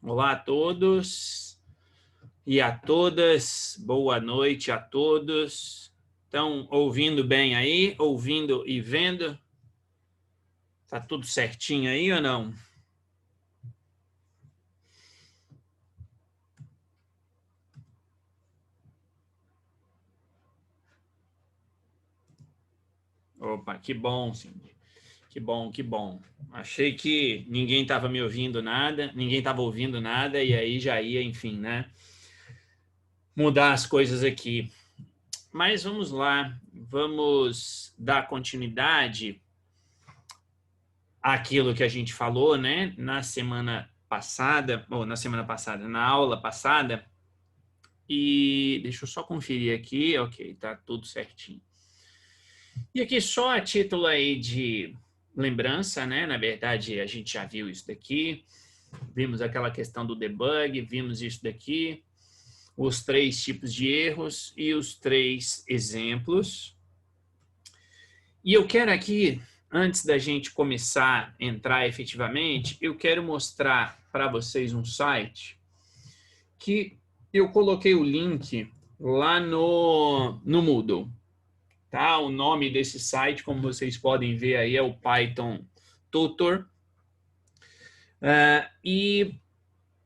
Olá a todos e a todas, boa noite a todos. Estão ouvindo bem aí? Ouvindo e vendo? Tá tudo certinho aí ou não? Opa, que bom, Cindy. Que bom, que bom. Achei que ninguém estava me ouvindo nada, ninguém estava ouvindo nada, e aí já ia, enfim, né? Mudar as coisas aqui. Mas vamos lá, vamos dar continuidade àquilo que a gente falou, né? Na semana passada, na aula passada. E deixa eu só conferir aqui, ok, tá tudo certinho. E aqui só a título aí de lembrança, né? Na verdade, a gente já viu isso daqui, vimos aquela questão do debug, vimos isso daqui, os 3 tipos de erros e os 3 exemplos. E eu quero aqui, antes da gente começar a entrar efetivamente, eu quero mostrar para vocês um site que eu coloquei o link lá no Moodle. Tá? O nome desse site, como vocês podem ver aí, é o Python Tutor.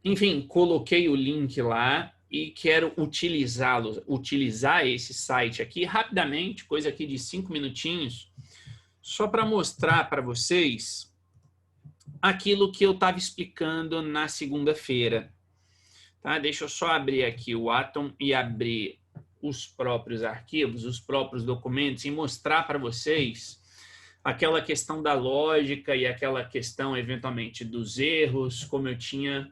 Enfim, coloquei o link lá e quero utilizar esse site aqui rapidamente, coisa aqui de 5 minutinhos, só para mostrar para vocês aquilo que eu estava explicando na segunda-feira. Tá? Deixa eu só abrir aqui o Atom e abrir os próprios arquivos, os próprios documentos e mostrar para vocês aquela questão da lógica e aquela questão, eventualmente, dos erros, como eu tinha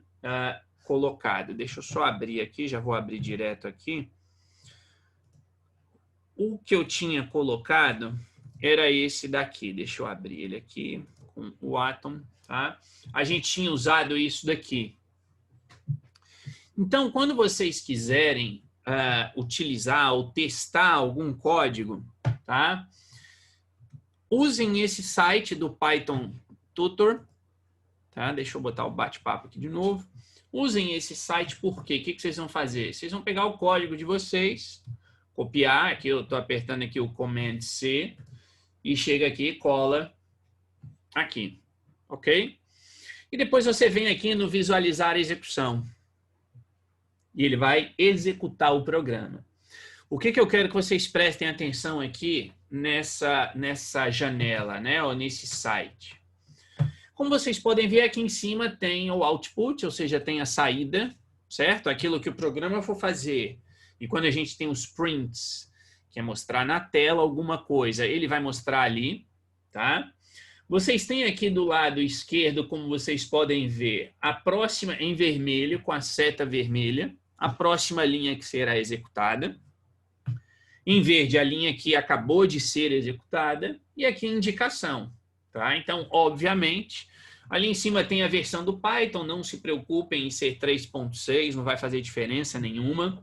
colocado. Deixa eu só abrir aqui, já vou abrir direto aqui. O que eu tinha colocado era esse daqui. Deixa eu abrir ele aqui com o Atom. Tá? A gente tinha usado isso daqui. Então, quando vocês quiserem utilizar ou testar algum código, tá? Usem esse site do Python Tutor. Tá? Deixa eu botar o bate-papo aqui de novo. Usem esse site por quê? O que vocês vão fazer? Vocês vão pegar o código de vocês, copiar, aqui eu estou apertando aqui o Command C, e chega aqui e cola aqui, ok? E depois você vem aqui no visualizar a execução. E ele vai executar o programa. O que eu quero que vocês prestem atenção aqui nessa janela, né? Ou nesse site. Como vocês podem ver, aqui em cima tem o output, ou seja, tem a saída, certo? Aquilo que o programa for fazer. E quando a gente tem os prints, que é mostrar na tela alguma coisa, ele vai mostrar ali, tá? Vocês têm aqui do lado esquerdo, como vocês podem ver, a próxima em vermelho, com a seta vermelha, a próxima linha que será executada. Em verde, a linha que acabou de ser executada. E aqui a indicação. Tá? Então, obviamente, ali em cima tem a versão do Python. Não se preocupem em ser 3.6, não vai fazer diferença nenhuma.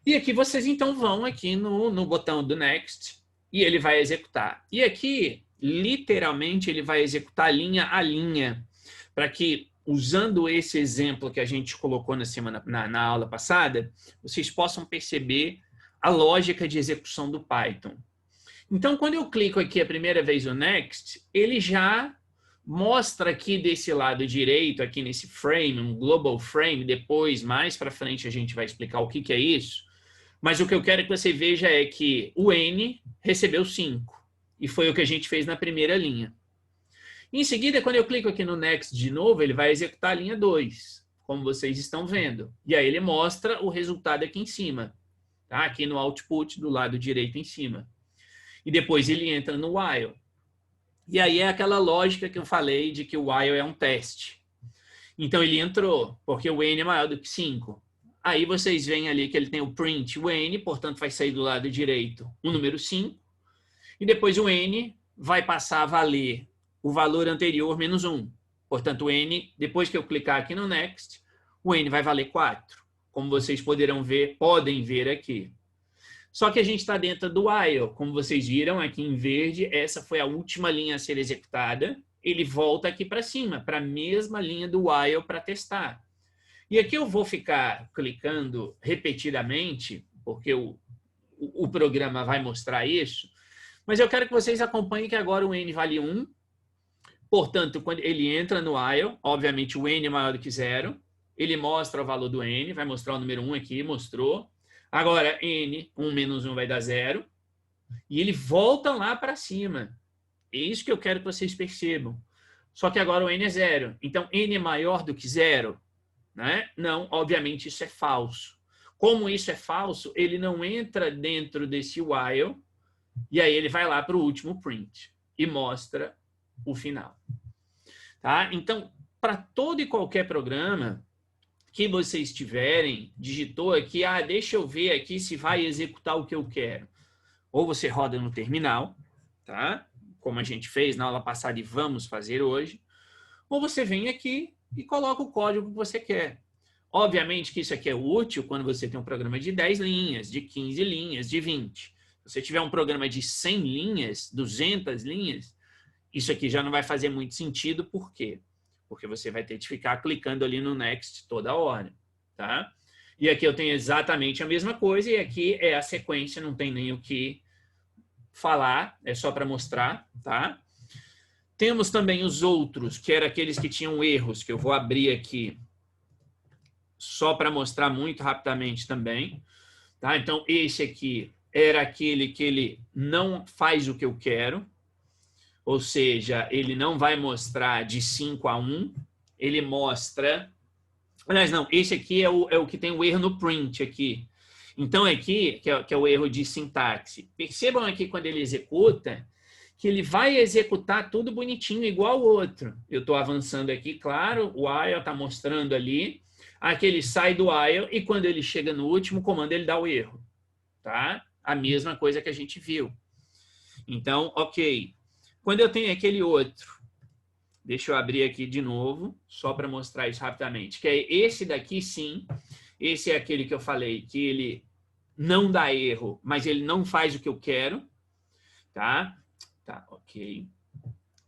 E aqui vocês, então, vão aqui no botão do Next e ele vai executar. E aqui, literalmente, ele vai executar linha a linha, para que, usando esse exemplo que a gente colocou na aula passada, vocês possam perceber a lógica de execução do Python. Então, quando eu clico aqui a primeira vez no Next, ele já mostra aqui desse lado direito, aqui nesse frame, um global frame, depois, mais para frente, a gente vai explicar o que é isso, mas o que eu quero que você veja é que o N recebeu 5, e foi o que a gente fez na primeira linha. Em seguida, quando eu clico aqui no Next de novo, ele vai executar a linha 2, como vocês estão vendo. E aí ele mostra o resultado aqui em cima, tá? Aqui no output, do lado direito em cima. E depois ele entra no while. E aí é aquela lógica que eu falei de que o while é um teste. Então ele entrou, porque o N é maior do que 5. Aí vocês veem ali que ele tem o print, o N, portanto vai sair do lado direito o número 5. E depois o N vai passar a valer o valor anterior menos 1. Portanto, o N, depois que eu clicar aqui no Next, o N vai valer 4. Como vocês podem ver aqui. Só que a gente está dentro do while. Como vocês viram aqui em verde, essa foi a última linha a ser executada. ele volta aqui para cima, para a mesma linha do while para testar. E aqui eu vou ficar clicando repetidamente, porque o programa vai mostrar isso, mas eu quero que vocês acompanhem que agora o n vale 1, portanto, quando ele entra no while, obviamente o n é maior do que 0, ele mostra o valor do n, vai mostrar o número 1 aqui, mostrou. Agora, n, 1 menos 1 vai dar 0, e ele volta lá para cima. É isso que eu quero que vocês percebam. Só que agora o n é 0. Então, n é maior do que 0? Né? Não, obviamente isso é falso. Como isso é falso, ele não entra dentro desse while, e aí ele vai lá para o último print e mostra o final. Tá? Então, para todo e qualquer programa que vocês tiverem, digitou aqui, deixa eu ver aqui se vai executar o que eu quero. Ou você roda no terminal, tá? Como a gente fez na aula passada e vamos fazer hoje, ou você vem aqui e coloca o código que você quer. Obviamente que isso aqui é útil quando você tem um programa de 10 linhas, de 15 linhas, de 20. Se você tiver um programa de 100 linhas, 200 linhas, isso aqui já não vai fazer muito sentido. Por quê? Porque você vai ter que ficar clicando ali no Next toda hora, tá? E aqui eu tenho exatamente a mesma coisa, e aqui é a sequência, não tem nem o que falar, é só para mostrar, tá? Temos também os outros, que eram aqueles que tinham erros, que eu vou abrir aqui só para mostrar muito rapidamente também, tá? Então, esse aqui era aquele que ele não faz o que eu quero, ou seja, ele não vai mostrar de 5 a 1, ele mostra... Aliás, não, esse aqui é o que tem o erro no print aqui. Então, aqui, que é o erro de sintaxe. Percebam aqui quando ele executa, que ele vai executar tudo bonitinho, igual o outro. Eu estou avançando aqui, claro, o while está mostrando ali. Aqui ele sai do while e quando ele chega no último comando, ele dá o erro. Tá? A mesma coisa que a gente viu. Então, ok. Quando eu tenho aquele outro, deixa eu abrir aqui de novo, só para mostrar isso rapidamente, que é esse daqui, sim. Esse é aquele que eu falei, que ele não dá erro, mas ele não faz o que eu quero. Tá? Tá, ok.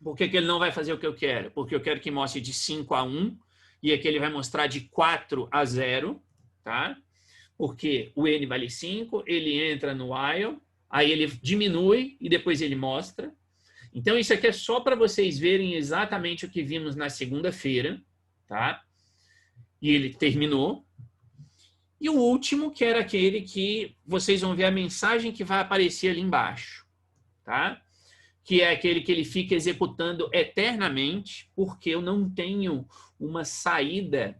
Por que ele não vai fazer o que eu quero? Porque eu quero que mostre de 5 a 1, e aqui ele vai mostrar de 4 a 0, tá? Porque o n vale 5, ele entra no while, aí ele diminui e depois ele mostra. Então, isso aqui é só para vocês verem exatamente o que vimos na segunda-feira, tá? E ele terminou. E o último, que era aquele que vocês vão ver a mensagem que vai aparecer ali embaixo, tá? Que é aquele que ele fica executando eternamente, porque eu não tenho uma saída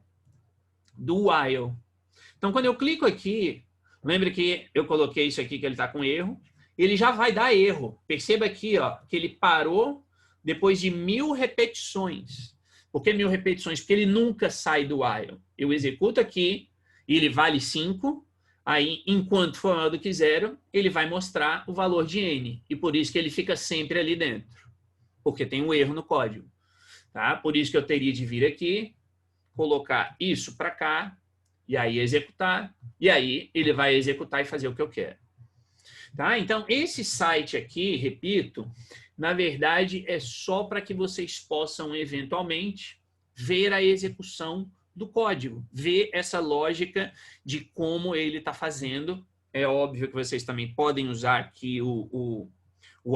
do while. Então, quando eu clico aqui, lembre que eu coloquei isso aqui, que ele está com erro, ele já vai dar erro. Perceba aqui, ó, que ele parou depois de 1000 repetições. Por que 1000 repetições? Porque ele nunca sai do while. Eu executo aqui, e ele vale 5, aí, enquanto for maior do que 0, ele vai mostrar o valor de n. E por isso que ele fica sempre ali dentro. Porque tem um erro no código. Tá? Por isso que eu teria de vir aqui, colocar isso para cá, e aí executar, e aí ele vai executar e fazer o que eu quero. Tá? Então, esse site aqui, repito, na verdade é só para que vocês possam, eventualmente, ver a execução do código, ver essa lógica de como ele está fazendo. É óbvio que vocês também podem usar aqui o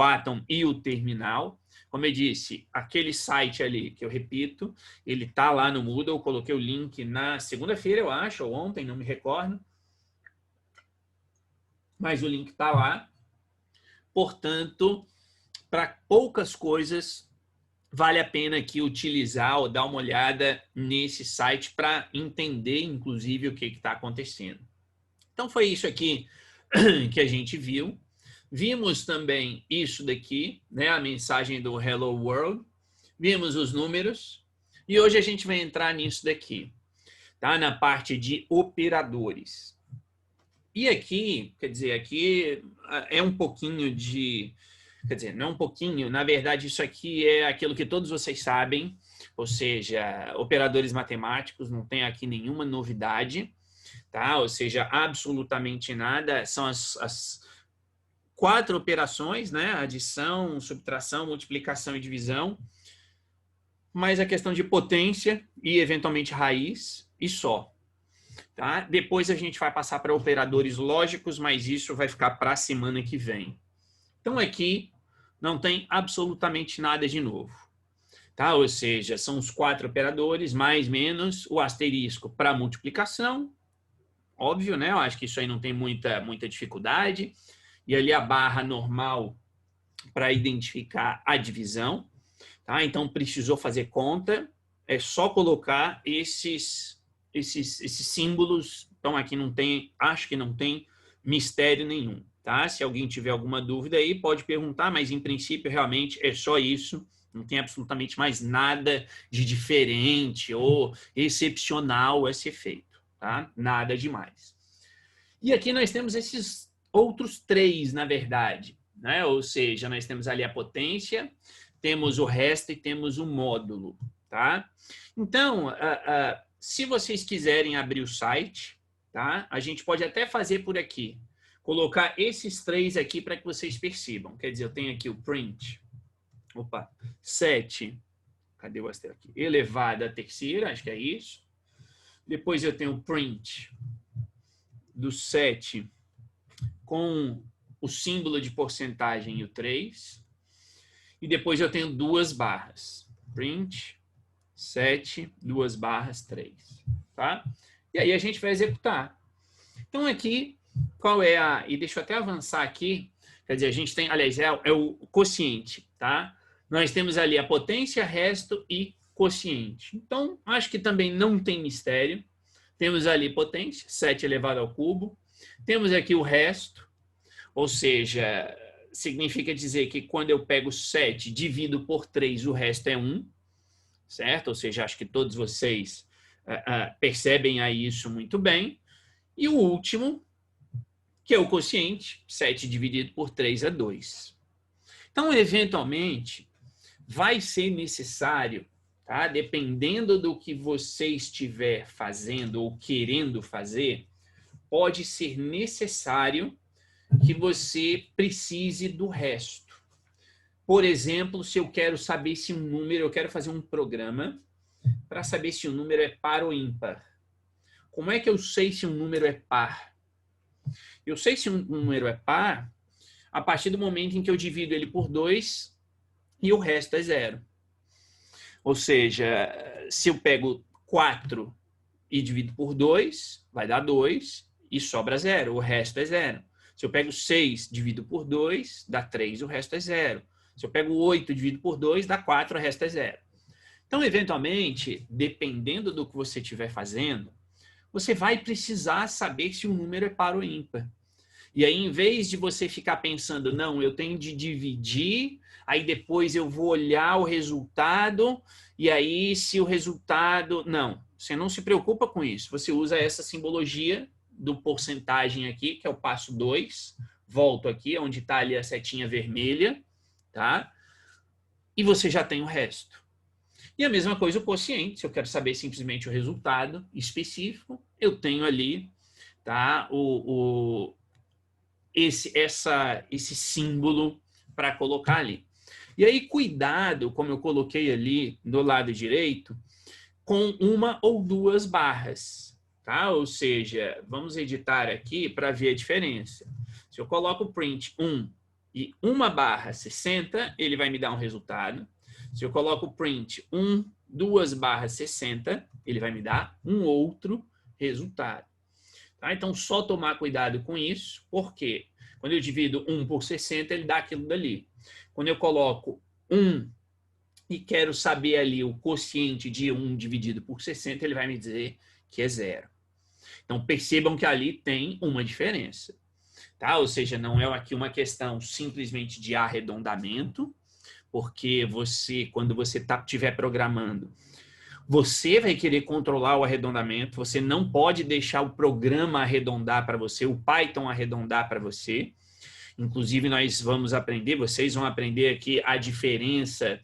Atom e o terminal. Como eu disse, aquele site ali, que eu repito, ele está lá no Moodle, eu coloquei o link na segunda-feira, eu acho, ou ontem, não me recordo. Mas o link está lá. Portanto, para poucas coisas, vale a pena aqui utilizar ou dar uma olhada nesse site para entender, inclusive, o que está acontecendo. Então, foi isso aqui que a gente viu. Vimos também isso daqui, né, a mensagem do Hello World. Vimos os números. E hoje a gente vai entrar nisso daqui, tá? Na parte de operadores. E aqui, quer dizer, aqui é um pouquinho de... Quer dizer, não é um pouquinho, na verdade isso aqui é aquilo que todos vocês sabem, ou seja, operadores matemáticos, não tem aqui nenhuma novidade, tá? Ou seja, absolutamente nada, são as 4 operações, né? Adição, subtração, multiplicação e divisão. mais a questão de potência e, eventualmente, raiz e só. Tá? Depois a gente vai passar para operadores lógicos, mas isso vai ficar para a semana que vem. Então, aqui não tem absolutamente nada de novo. Tá? Ou seja, são os 4 operadores, mais menos o asterisco para multiplicação. Óbvio, né? Eu acho que isso aí não tem muita dificuldade. E ali a barra normal para identificar a divisão. Tá? Então, precisou fazer conta. É só colocar esses símbolos. Então, aqui não tem, acho que não tem mistério nenhum. Tá? Se alguém tiver alguma dúvida aí, pode perguntar, mas em princípio, realmente, é só isso. Não tem absolutamente mais nada de diferente ou excepcional a ser feito. Tá? Nada demais. E aqui nós temos esses outros 3, na verdade. Né? Ou seja, nós temos ali a potência, temos o resto e temos o módulo. Tá? Então, se vocês quiserem abrir o site, tá? A gente pode até fazer por aqui. Colocar esses 3 aqui para que vocês percebam. Quer dizer, eu tenho aqui o print. 7. Cadê o asterisco aqui? Elevado à terceira, acho que é isso. Depois eu tenho o print do 7 com o símbolo de porcentagem e o 3. E depois eu tenho 2 barras. Print 7, 2 barras, 3. Tá? E aí a gente vai executar. Então aqui, qual é a... E deixa eu até avançar aqui. Quer dizer, a gente tem... Aliás, é o quociente. Tá? Nós temos ali a potência, resto e quociente. Então, acho que também não tem mistério. Temos ali potência, 7 elevado ao cubo. Temos aqui o resto. Ou seja, significa dizer que quando eu pego 7 divido por 3, o resto é 1. Certo? Ou seja, acho que todos vocês percebem aí isso muito bem. E o último, que é o quociente, 7 dividido por 3 é 2. Então, eventualmente, vai ser necessário, tá? Dependendo do que você estiver fazendo ou querendo fazer, pode ser necessário que você precise do resto. Por exemplo, se eu quero saber se um número, eu quero fazer um programa para saber se um número é par ou ímpar. Como é que eu sei se um número é par? Eu sei se um número é par a partir do momento em que eu divido ele por 2 e o resto é 0. Ou seja, se eu pego 4 e divido por 2, vai dar 2 e sobra 0, o resto é 0. Se eu pego 6 divido por 2, dá 3, o resto é 0. Se eu pego 8 divido por 2, dá 4, o resto é 0. Então, eventualmente, dependendo do que você estiver fazendo, você vai precisar saber se o número é par ou ímpar. E aí, em vez de você ficar pensando, não, eu tenho de dividir, aí depois eu vou olhar o resultado, e aí se o resultado... Não, você não se preocupa com isso. Você usa essa simbologia do porcentagem aqui, que é o passo 2. Volto aqui, onde está ali a setinha vermelha, tá? E você já tem o resto. E a mesma coisa o quociente. Se eu quero saber simplesmente o resultado específico, eu tenho ali, tá, esse símbolo para colocar ali. E aí, cuidado, como eu coloquei ali do lado direito, com 1 ou 2 barras. Tá? Ou seja, vamos editar aqui para ver a diferença. Se eu coloco o print 1 e 1 barra 60, ele vai me dar um resultado. Se eu coloco o print 1, 2 barra 60, ele vai me dar um outro resultado. Tá? Então, só tomar cuidado com isso, porque quando eu divido 1 por 60, ele dá aquilo dali. Quando eu coloco 1 e quero saber ali o quociente de 1 dividido por 60, ele vai me dizer que é 0. Então, percebam que ali tem uma diferença. Tá? Ou seja, não é aqui uma questão simplesmente de arredondamento, porque você, quando você estiver programando, você vai querer controlar o arredondamento, você não pode deixar o programa arredondar para você, o Python arredondar para você. Inclusive, nós vamos aprender, vocês vão aprender aqui a diferença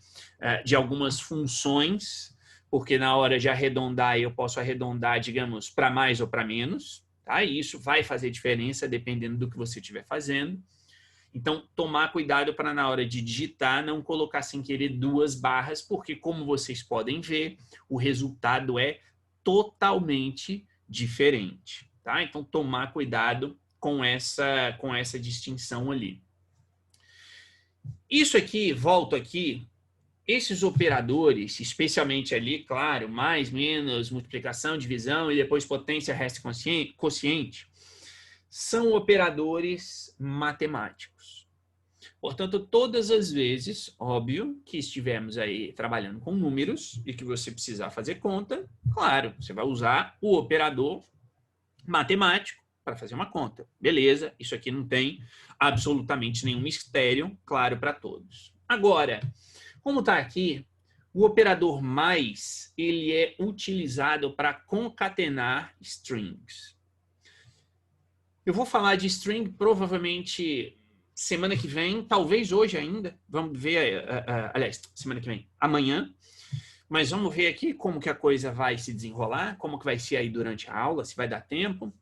de algumas funções, porque na hora de arredondar, eu posso arredondar, digamos, para mais ou para menos, tá? E isso vai fazer diferença dependendo do que você estiver fazendo. Então, tomar cuidado para na hora de digitar não colocar sem querer 2 barras, porque como vocês podem ver, o resultado é totalmente diferente, tá? Então, tomar cuidado com essa distinção ali. Isso aqui, volto aqui, esses operadores, especialmente ali, claro, mais, menos, multiplicação, divisão e depois potência, resto quociente, são operadores matemáticos. Portanto, todas as vezes, óbvio, que estivermos aí trabalhando com números e que você precisar fazer conta, claro, você vai usar o operador matemático para fazer uma conta. Beleza, isso aqui não tem absolutamente nenhum mistério, claro para todos. Agora, como está aqui, o operador mais, ele é utilizado para concatenar strings. Eu vou falar de string provavelmente semana que vem, talvez hoje ainda. Vamos ver, aliás, semana que vem, amanhã. Mas vamos ver aqui como que a coisa vai se desenrolar, como que vai ser aí durante a aula, se vai dar tempo.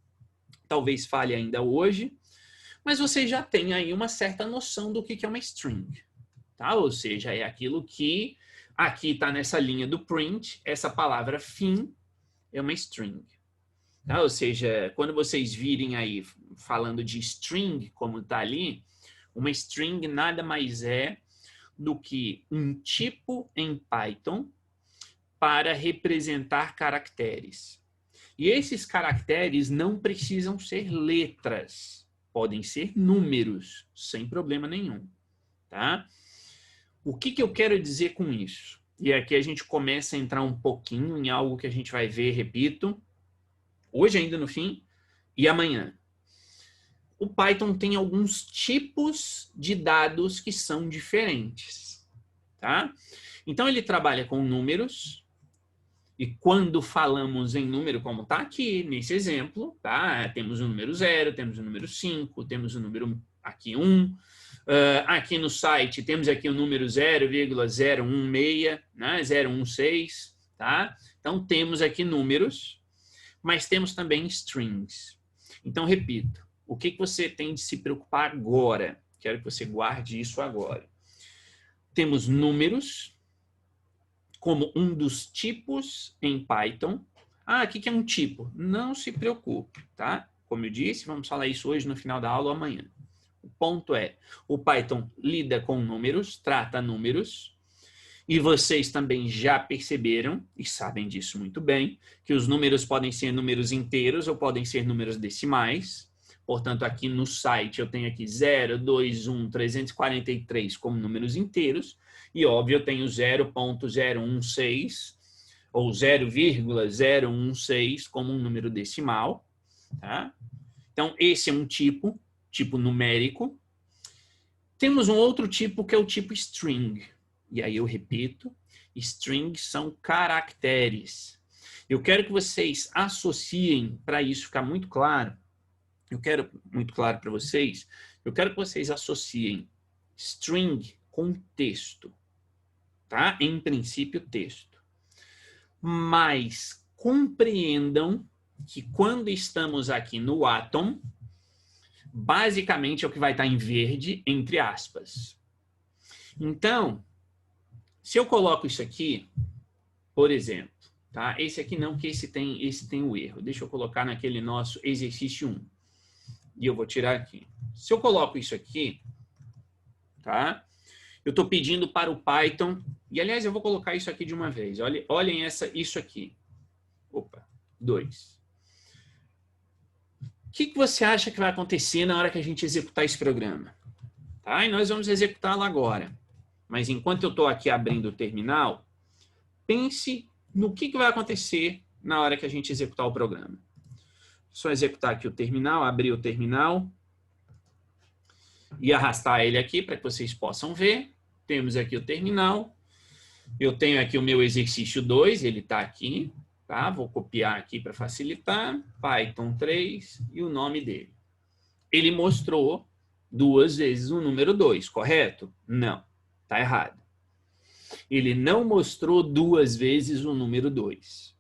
Talvez fale ainda hoje. Mas você já tem aí uma certa noção do que é uma string. Tá? Ou seja, é aquilo que aqui está nessa linha do print, essa palavra fim é uma string. Tá? Ou seja, quando vocês virem aí falando de string, como está ali, uma string nada mais é do que um tipo em Python para representar caracteres. E esses caracteres não precisam ser letras, podem ser números, sem problema nenhum. Tá? O que eu quero dizer com isso? E aqui a gente começa a entrar um pouquinho em algo que a gente vai ver, repito, hoje ainda no fim e amanhã. O Python tem alguns tipos de dados que são diferentes, tá? Então, ele trabalha com números, e quando falamos em número, como está aqui nesse exemplo, tá? Temos o número 0, temos o número 5, temos o número aqui 1, aqui no site temos aqui o número 0,016, né? 016, tá? Então, temos aqui números, mas temos também strings. Então, repito, o que você tem de se preocupar agora? Quero que você guarde isso agora. Temos números como um dos tipos em Python. Ah, o que é um tipo? Não se preocupe, tá? Como eu disse, vamos falar isso hoje no final da aula ou amanhã. O ponto é, o Python lida com números, trata números, e vocês também já perceberam, e sabem disso muito bem, que os números podem ser números inteiros ou podem ser números decimais. Portanto, aqui no site eu tenho aqui 0, 2, 1, 343 como números inteiros. E, óbvio, eu tenho 0.016 ou 0,016 como um número decimal. Tá? Então, esse é um tipo numérico. Temos um outro tipo que é o tipo string. E aí eu repito, strings são caracteres. Eu quero que vocês associem, para isso ficar muito claro, eu quero muito claro para vocês, eu quero que vocês associem string com texto. Tá? Em princípio, texto. Mas compreendam que quando estamos aqui no Atom, basicamente é o que vai estar em verde, entre aspas. Então, se eu coloco isso aqui, por exemplo, tá? Esse aqui não, que esse tem o erro. Deixa eu colocar naquele nosso exercício 1. E eu vou tirar aqui. Se eu coloco isso aqui, tá? Eu estou pedindo para o Python, e aliás eu vou colocar isso aqui de uma vez. Olhem isso aqui. Opa, 2. O que você acha que vai acontecer na hora que a gente executar esse programa? Tá? E nós vamos executá-lo agora. Mas enquanto eu estou aqui abrindo o terminal, pense no que vai acontecer na hora que a gente executar o programa. Só executar aqui o terminal, abrir o terminal e arrastar ele aqui para que vocês possam ver. Temos aqui o terminal. Eu tenho aqui o meu exercício 2, ele está aqui. Tá? Vou copiar aqui para facilitar. Python 3 e o nome dele. Ele mostrou 2 vezes o número 2, correto? Não, está errado. Ele não mostrou 2 vezes o número 2.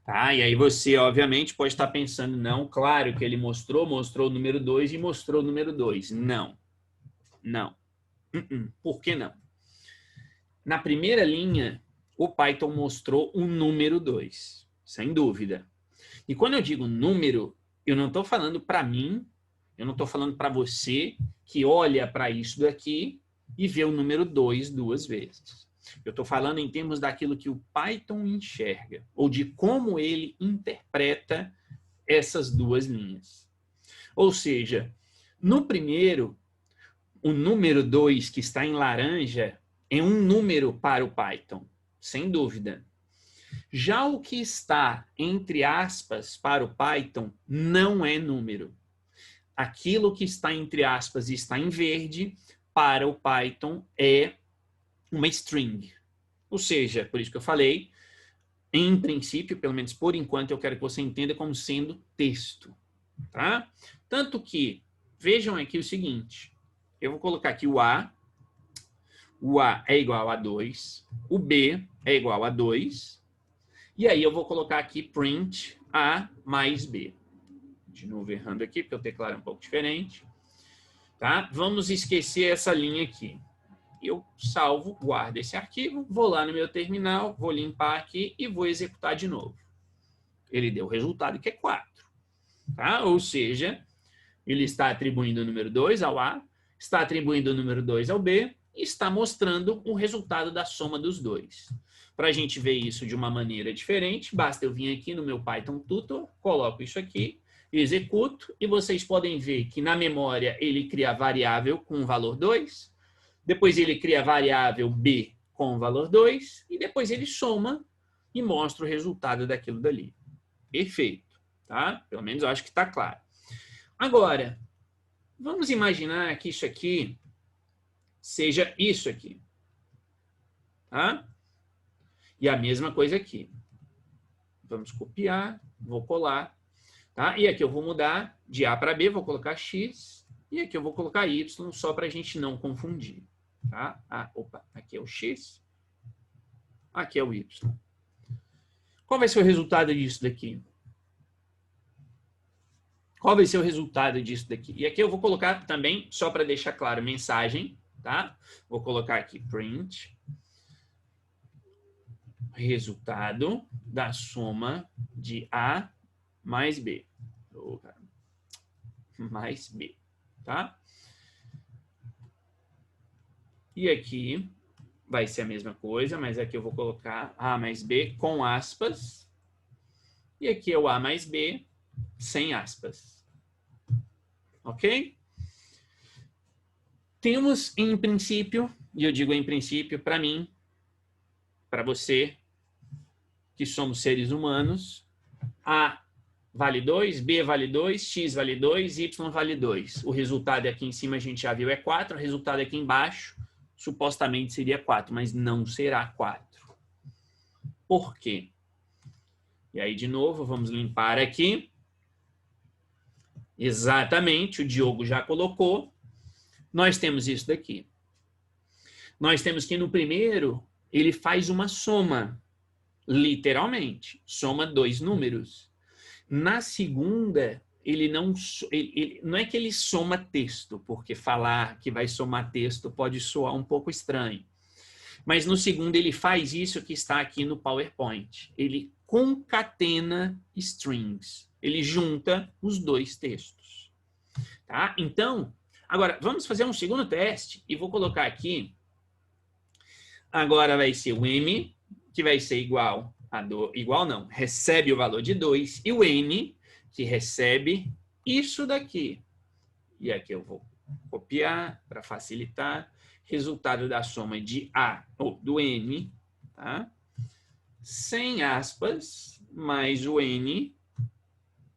Tá? E aí você, obviamente, pode estar pensando, não, claro que ele mostrou o número 2 e mostrou o número 2. Não. Não. Por que não? Na primeira linha, o Python mostrou o número 2, sem dúvida. E quando eu digo número, eu não estou falando para mim, eu não estou falando para você que olha para isso daqui e vê o número 2 duas vezes. Eu estou falando em termos daquilo que o Python enxerga, ou de como ele interpreta essas duas linhas. Ou seja, no primeiro, o número 2 que está em laranja é um número para o Python, sem dúvida. Já o que está entre aspas para o Python não é número. Aquilo que está entre aspas e está em verde para o Python é uma string. Ou seja, por isso que eu falei, em princípio, pelo menos por enquanto, eu quero que você entenda como sendo texto. Tá? Tanto que, vejam aqui o seguinte, eu vou colocar aqui o A é igual a 2, o B é igual a 2, e aí eu vou colocar aqui print A mais B. De novo errando aqui, porque o teclado é um pouco diferente. Tá? Vamos esquecer essa linha aqui. Eu salvo, guardo esse arquivo, vou lá no meu terminal, vou limpar aqui e vou executar de novo. Ele deu o resultado que é 4. Tá? Ou seja, ele está atribuindo o número 2 ao A, está atribuindo o número 2 ao B e está mostrando o resultado da soma dos dois. Para a gente ver isso de uma maneira diferente, basta eu vir aqui no meu Python Tutor, coloco isso aqui, executo, e vocês podem ver que na memória ele cria a variável com o valor 2, depois ele cria a variável B com o valor 2, e depois ele soma e mostra o resultado daquilo dali. Perfeito, tá? Pelo menos eu acho que está claro. Agora, vamos imaginar que isso aqui seja isso aqui. Tá? E a mesma coisa aqui. Vamos copiar, vou colar. Tá? E aqui eu vou mudar de A para B, vou colocar X. E aqui eu vou colocar Y, só para a gente não confundir. Tá? Aqui é o X. Aqui é o Y. Qual vai ser o resultado disso daqui? Qual vai ser o resultado disso daqui? E aqui eu vou colocar também, só para deixar claro, mensagem. Tá? Vou colocar aqui print. Resultado da soma de A mais B. Mais B. Tá? E aqui vai ser a mesma coisa, mas aqui eu vou colocar A mais B com aspas. E aqui é o A mais B sem aspas. Ok? Temos em princípio, e eu digo em princípio para mim, para você, que somos seres humanos, A vale 2, B vale 2, X vale 2, Y vale 2. O resultado aqui em cima a gente já viu é 4, o resultado aqui embaixo supostamente seria 4, mas não será 4. Por quê? E aí, de novo, vamos limpar aqui. Exatamente, o Diogo já colocou. Nós temos isso daqui. Nós temos que no primeiro, ele faz uma soma, literalmente, soma dois números. Na segunda, ele não é que ele soma texto, porque falar que vai somar texto pode soar um pouco estranho. Mas no segundo, ele faz isso que está aqui no PowerPoint. Ele concatena strings. Ele junta os dois textos. Tá? Então, agora, vamos fazer um segundo teste e vou colocar aqui. Agora vai ser o M, que vai ser igual a igual não, recebe o valor de 2, e o N, que recebe isso daqui. E aqui eu vou copiar para facilitar. Resultado da soma de A, ou do N, tá? Sem aspas, mais o N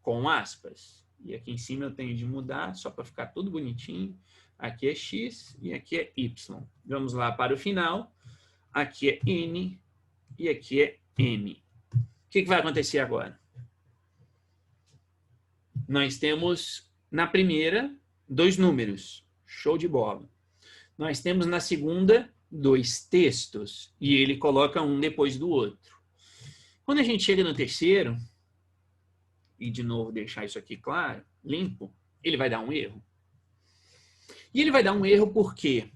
com aspas. E aqui em cima eu tenho de mudar, só para ficar tudo bonitinho. Aqui é X e aqui é Y. Vamos lá para o final. Aqui é N e aqui é M. O que vai acontecer agora? Nós temos, na primeira, 2 números. Show de bola. Nós temos, na segunda, 2 textos. E ele coloca um depois do outro. Quando a gente chega no terceiro, e de novo deixar isso aqui claro, limpo, ele vai dar um erro. E ele vai dar um erro por quê?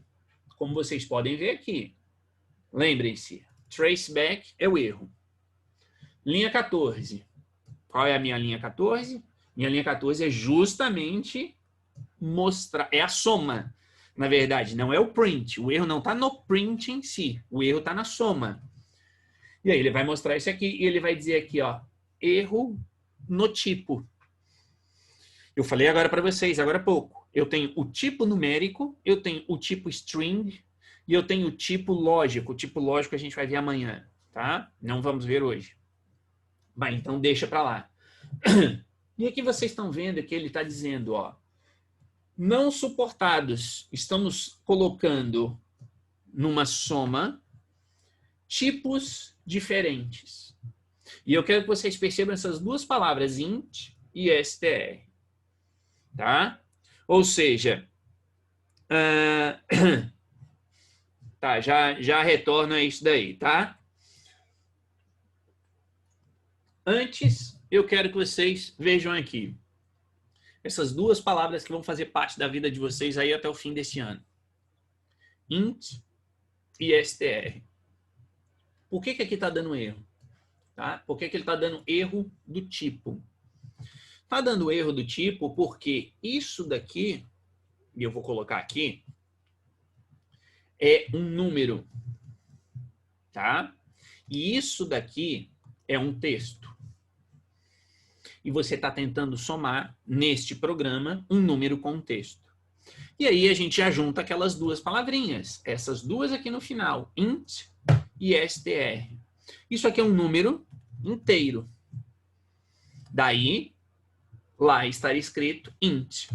Como vocês podem ver aqui. Lembrem-se, traceback é o erro. Linha 14. Qual é a minha linha 14? Minha linha 14 é justamente mostrar, é a soma. Na verdade, não é o print. O erro não está no print em si. O erro está na soma. E aí ele vai mostrar isso aqui e ele vai dizer aqui, ó, erro no tipo. Eu falei agora para vocês, agora há pouco. Eu tenho o tipo numérico, eu tenho o tipo string e eu tenho o tipo lógico. O tipo lógico a gente vai ver amanhã, tá? Não vamos ver hoje. Bem, então deixa para lá. E aqui vocês estão vendo que ele está dizendo, ó, não suportados. Estamos colocando numa soma tipos diferentes. E eu quero que vocês percebam essas duas palavras, int e str. Tá? Ou seja, tá, já retorno a isso daí, tá? Antes, eu quero que vocês vejam aqui essas duas palavras que vão fazer parte da vida de vocês aí até o fim desse ano. Int e str. Por que aqui está dando erro? Tá? Por que ele está dando erro do tipo? Está dando erro do tipo porque isso daqui, e eu vou colocar aqui, é um número. Tá? E isso daqui é um texto. E você está tentando somar, neste programa, um número com um texto. E aí a gente já junta aquelas duas palavrinhas. Essas duas aqui no final. Int e str. Isso aqui é um número inteiro. Daí, lá estaria escrito int.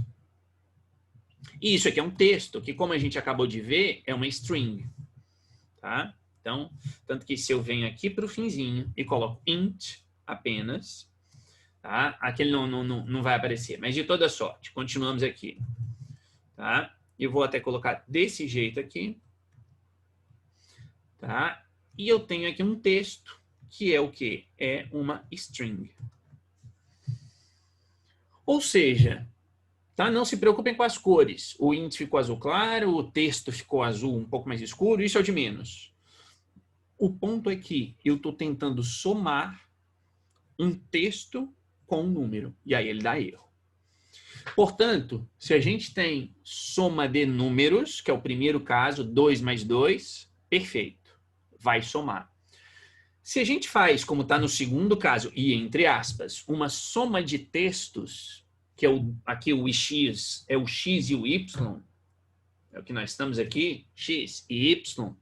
E isso aqui é um texto, que como a gente acabou de ver, é uma string. Tá? Então, tanto que se eu venho aqui para o finzinho e coloco int apenas, tá? Aquele não vai aparecer. Mas de toda sorte, continuamos aqui. Tá? Eu vou até colocar desse jeito aqui. Tá? E eu tenho aqui um texto, que é o quê? É uma string. Ou seja, tá? Não se preocupem com as cores. O int ficou azul claro, o texto ficou azul um pouco mais escuro, isso é o de menos. O ponto é que eu estou tentando somar um texto com um número. E aí ele dá erro. Portanto, se a gente tem soma de números, que é o primeiro caso, 2 mais 2, perfeito. Vai somar. Se a gente faz, como está no segundo caso, e entre aspas, uma soma de textos, que é aqui o x, é o x e o y, é o que nós estamos aqui, x e y,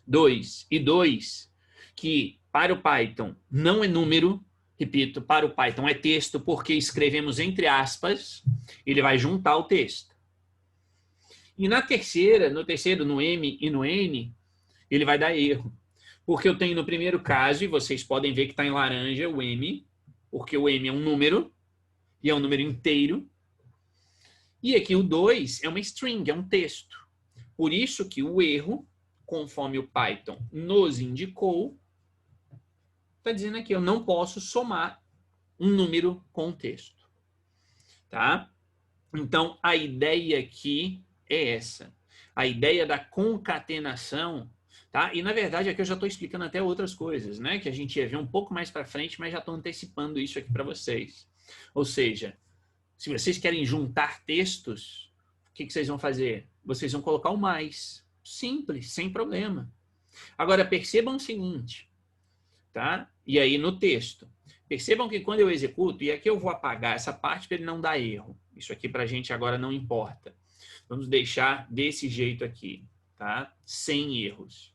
2 e 2, que para o Python não é número, repito, para o Python é texto, porque escrevemos entre aspas, ele vai juntar o texto. E na terceira, no terceiro, no M e no N, ele vai dar erro. Porque eu tenho no primeiro caso, e vocês podem ver que está em laranja o M, porque o M é um número, e é um número inteiro. E aqui o 2 é uma string, é um texto. Por isso que o erro, conforme o Python nos indicou, está dizendo aqui, eu não posso somar um número com um texto. Tá? Então, a ideia aqui é essa. A ideia da concatenação, tá? E, na verdade, aqui eu já estou explicando até outras coisas, né? Que a gente ia ver um pouco mais para frente, mas já estou antecipando isso aqui para vocês. Ou seja, se vocês querem juntar textos, o que vocês vão fazer? Vocês vão colocar o mais. Simples, sem problema. Agora, percebam o seguinte, tá? E aí no texto. Percebam que quando eu executo, e aqui eu vou apagar essa parte para ele não dar erro. Isso aqui para a gente agora não importa. Vamos deixar desse jeito aqui, tá? Sem erros.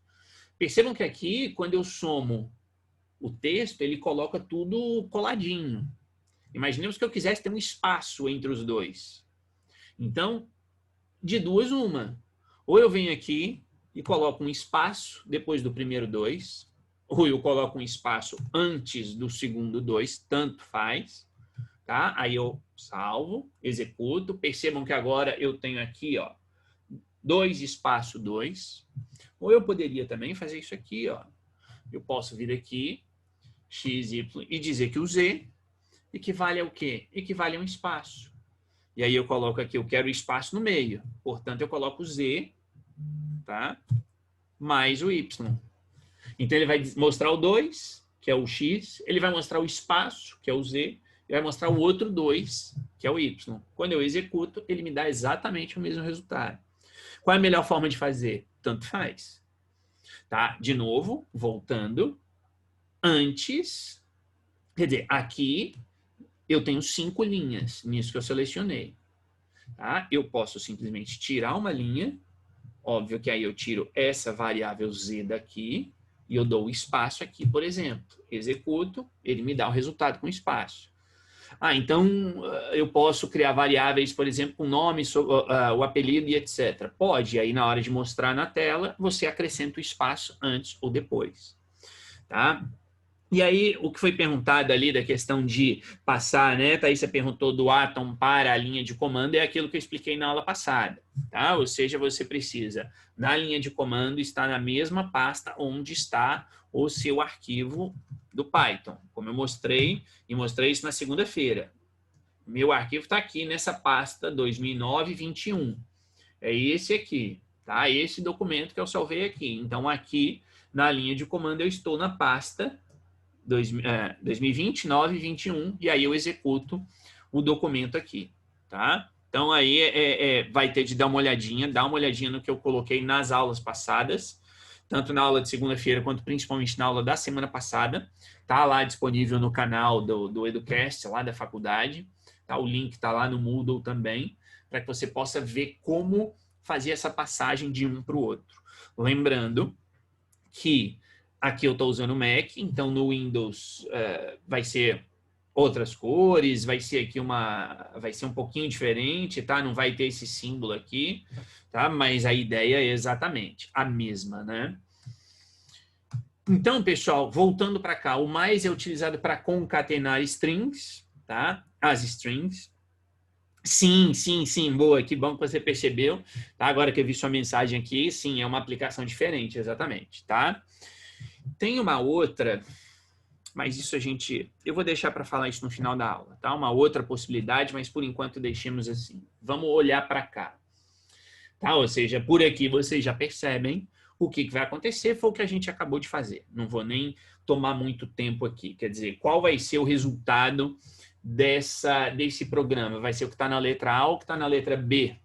Percebam que aqui, quando eu somo o texto, ele coloca tudo coladinho. Imaginemos que eu quisesse ter um espaço entre os dois. Então, de duas, uma. Ou eu venho aqui e coloco um espaço depois do primeiro 2, ou eu coloco um espaço antes do segundo 2, tanto faz. Tá? Aí eu salvo, executo. Percebam que agora eu tenho aqui, ó, 2 espaço 2. Ou eu poderia também fazer isso aqui, ó. Eu posso vir aqui, x, y, e dizer que o z equivale ao quê? Equivale a um espaço. E aí eu coloco aqui, eu quero o espaço no meio. Portanto, eu coloco o Z, tá? Mais o Y. Então, ele vai mostrar o 2, que é o X. Ele vai mostrar o espaço, que é o Z. E vai mostrar o outro 2, que é o Y. Quando eu executo, ele me dá exatamente o mesmo resultado. Qual é a melhor forma de fazer? Tanto faz. Tá? De novo, voltando. Antes, quer dizer, aqui eu tenho 5 linhas nisso que eu selecionei. Tá? Eu posso simplesmente tirar uma linha. Óbvio que aí eu tiro essa variável Z daqui e eu dou o espaço aqui, por exemplo. Executo, ele me dá o resultado com espaço. Então eu posso criar variáveis, por exemplo, com nome, o apelido e etc. Pode, aí na hora de mostrar na tela, você acrescenta o espaço antes ou depois. Tá? E aí, o que foi perguntado ali da questão de passar, né? Thaísa perguntou do Atom para a linha de comando, é aquilo que eu expliquei na aula passada, tá? Ou seja, você precisa, na linha de comando, estar na mesma pasta onde está o seu arquivo do Python. Como eu mostrei, e mostrei isso na segunda-feira. Meu arquivo está aqui nessa pasta 2009-21. É esse aqui, tá? Esse documento que eu salvei aqui. Então, aqui, na linha de comando, eu estou na pasta 2020, 9, 21, e aí eu executo o documento aqui, tá? Então, aí vai ter de dar uma olhadinha, no que eu coloquei nas aulas passadas, tanto na aula de segunda-feira, quanto principalmente na aula da semana passada. Tá lá disponível no canal do Educast, lá da faculdade. Tá? O link tá lá no Moodle também, para que você possa ver como fazer essa passagem de um para o outro. Lembrando que aqui eu estou usando o Mac, então no Windows vai ser outras cores, vai ser aqui vai ser um pouquinho diferente, tá? Não vai ter esse símbolo aqui, tá? Mas a ideia é exatamente a mesma, né? Então, pessoal, voltando para cá, o mais é utilizado para concatenar strings, tá? As strings. Sim, boa, que bom que você percebeu, tá? Agora que eu vi sua mensagem aqui, sim, é uma aplicação diferente, exatamente, tá? Tem uma outra, mas isso eu vou deixar para falar isso no final da aula, tá? Uma outra possibilidade, mas por enquanto deixemos assim. Vamos olhar para cá, tá? Ou seja, por aqui vocês já percebem o que vai acontecer, foi o que a gente acabou de fazer. Não vou nem tomar muito tempo aqui. Quer dizer, qual vai ser o resultado desse programa? Vai ser o que está na letra A ou o que está na letra B?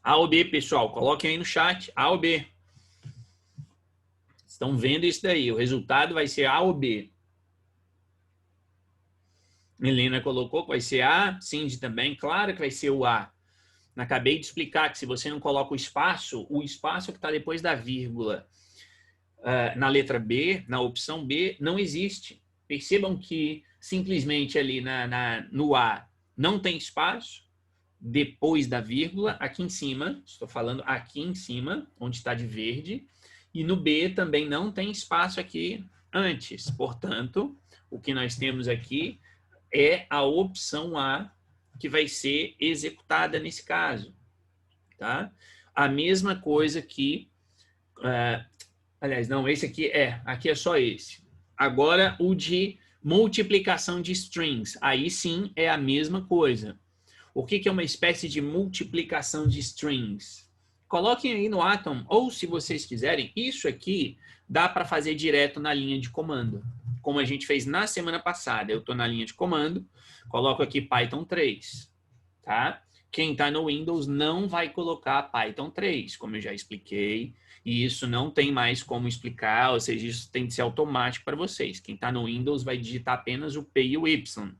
A ou B, pessoal? Coloquem aí no chat. A ou B? Estão vendo isso daí? O resultado vai ser A ou B? Helena colocou que vai ser A. Cindy também. Claro que vai ser o A. Acabei de explicar que se você não coloca o espaço que está depois da vírgula na letra B, na opção B, não existe. Percebam que simplesmente ali no A não tem espaço. Depois da vírgula, aqui em cima, estou falando aqui em cima, onde está de verde, e no B também não tem espaço aqui antes. Portanto, o que nós temos aqui é a opção A que vai ser executada nesse caso. Tá? A mesma coisa que... aliás, não, esse aqui é só esse. Agora, o de multiplicação de strings. Aí sim é a mesma coisa. O que é uma espécie de multiplicação de strings? Coloquem aí no Atom, ou se vocês quiserem, isso aqui dá para fazer direto na linha de comando, como a gente fez na semana passada. Eu estou na linha de comando, coloco aqui Python 3, tá? Quem está no Windows não vai colocar Python 3, como eu já expliquei, e isso não tem mais como explicar, ou seja, isso tem que ser automático para vocês. Quem está no Windows vai digitar apenas o P e o Y,